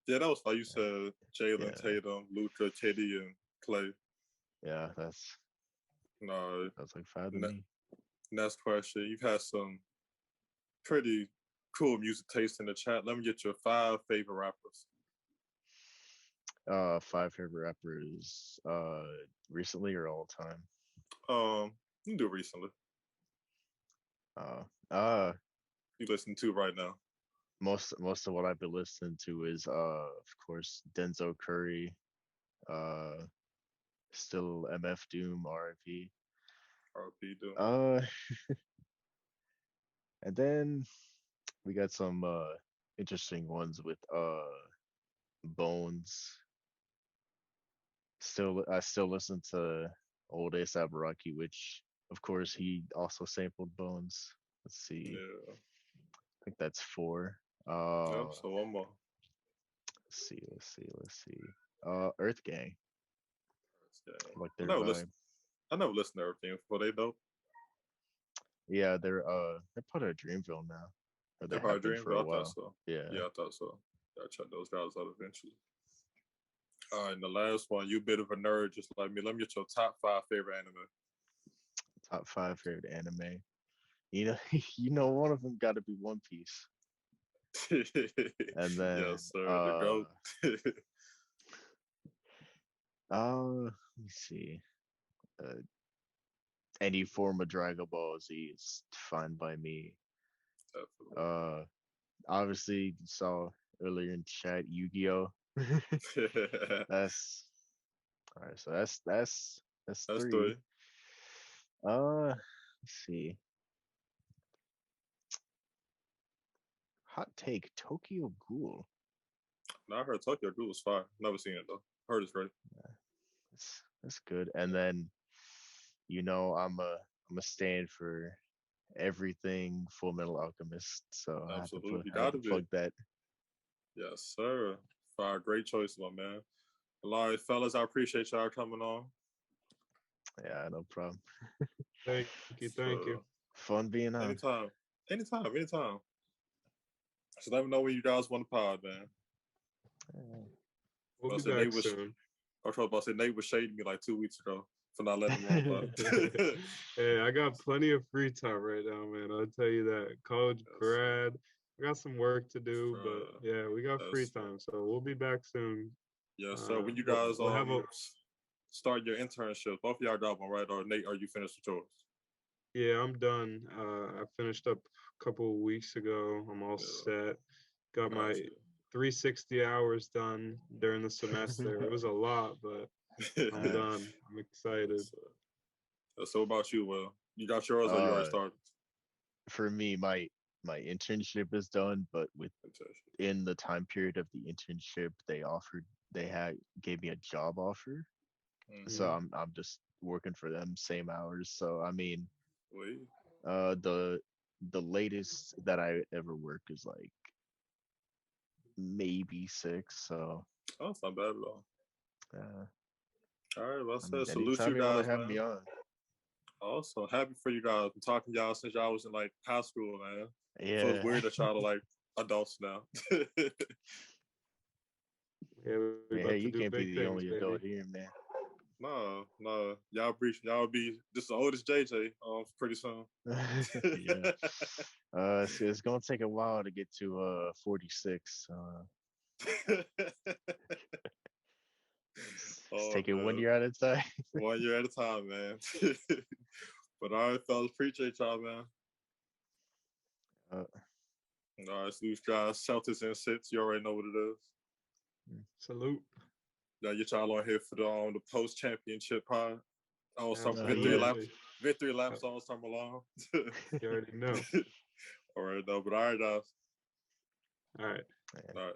Yeah, that was 5. You said Jalen, Yeah. Tatum, Luka, KD, and Clay. Yeah, that's No, like 5 to me. next question. You've had some pretty cool music taste in the chat. Let me get your 5 favorite rappers. 5 favorite rappers, recently or all time? You can do it recently. You listen to right now. Most of what I've been listening to is of course Denzel Curry, still MF Doom, RIP. RP Doom. And then we got some interesting ones with Bones. I still listen to old A$AP Rocky, which of course he also sampled Bones. Let's see. Yeah. I think that's 4. So one more. Let's see. Earth Gang. Yeah. Like their vibe. I never listened to everything before. They dope. Yeah, they're part of Dreamville now. Or they They're part have of been Dream, for but a I while. thought so. Yeah. Yeah, I thought so. Gotta check those guys out eventually. All right, and the last one, you a bit of a nerd just like me. Let me get your top 5 favorite anime. Top 5 favorite anime. You know, one of them got to be One Piece. And then, yes, sir. The GOAT. let me see. Any form of Dragon Ball Z is fine by me. Definitely. Obviously, you saw earlier in chat Yu-Gi-Oh. That's all right. So that's 3. Let's see. Hot take: Tokyo Ghoul. No, I heard Tokyo Ghoul was fire. Never seen it though. Heard it's great. Yeah, that's good. And then, I'm a stand for everything Full Metal Alchemist. So Absolutely. I had to plug that. Yes, sir. Fire. Great choice, my man. All right, fellas, I appreciate y'all coming on. Yeah, no problem. Thank you. Fun being on. Anytime. So let me know when you guys want to pod, man. We'll be back soon. I was about to say Nate was shading me like 2 weeks ago for not letting him on. Hey, I got plenty of free time right now, man. I'll tell you that. College grad. I got some work to do, but yeah, we got free time, so we'll be back soon. Yes, sir. When you guys start your internship, both of y'all got one, right? Or Nate, are you finished with yours? Yeah, I'm done. I finished up a couple of weeks ago. I'm all set. Got my 360 hours done during the semester. It was a lot, but I'm done. I'm excited. So about you, Will? You got yours or you already started? For me, my my internship is done, but in the time period of the internship, they gave me a job offer. So I'm just working for them, same hours. So I mean, Wait. The latest that I ever work is like maybe 6. So Oh, that's not bad at all. All right, well, I I mean, said salute anytime you you want guys, to have man. me on. Also, happy for you guys. Been talking to y'all since y'all was in like high school, man. Feels Yeah. weird that y'all are like adults now. Yeah, we Hey, about to you do can't be big the things, only baby. adult here, man. No. Y'all be just the oldest JJ pretty soon. Yeah. It's gonna take a while to get to 46. Just take it 1 year at a time. 1 year at a time, man. But all right, fellas, appreciate y'all, man. All right, salute guys. Celtics in 6. You already know what it is. Salute. Now get y'all on here for the post championship pod. Victory laps all summer long. You already know. All right, though. But all right, guys. All right. All right.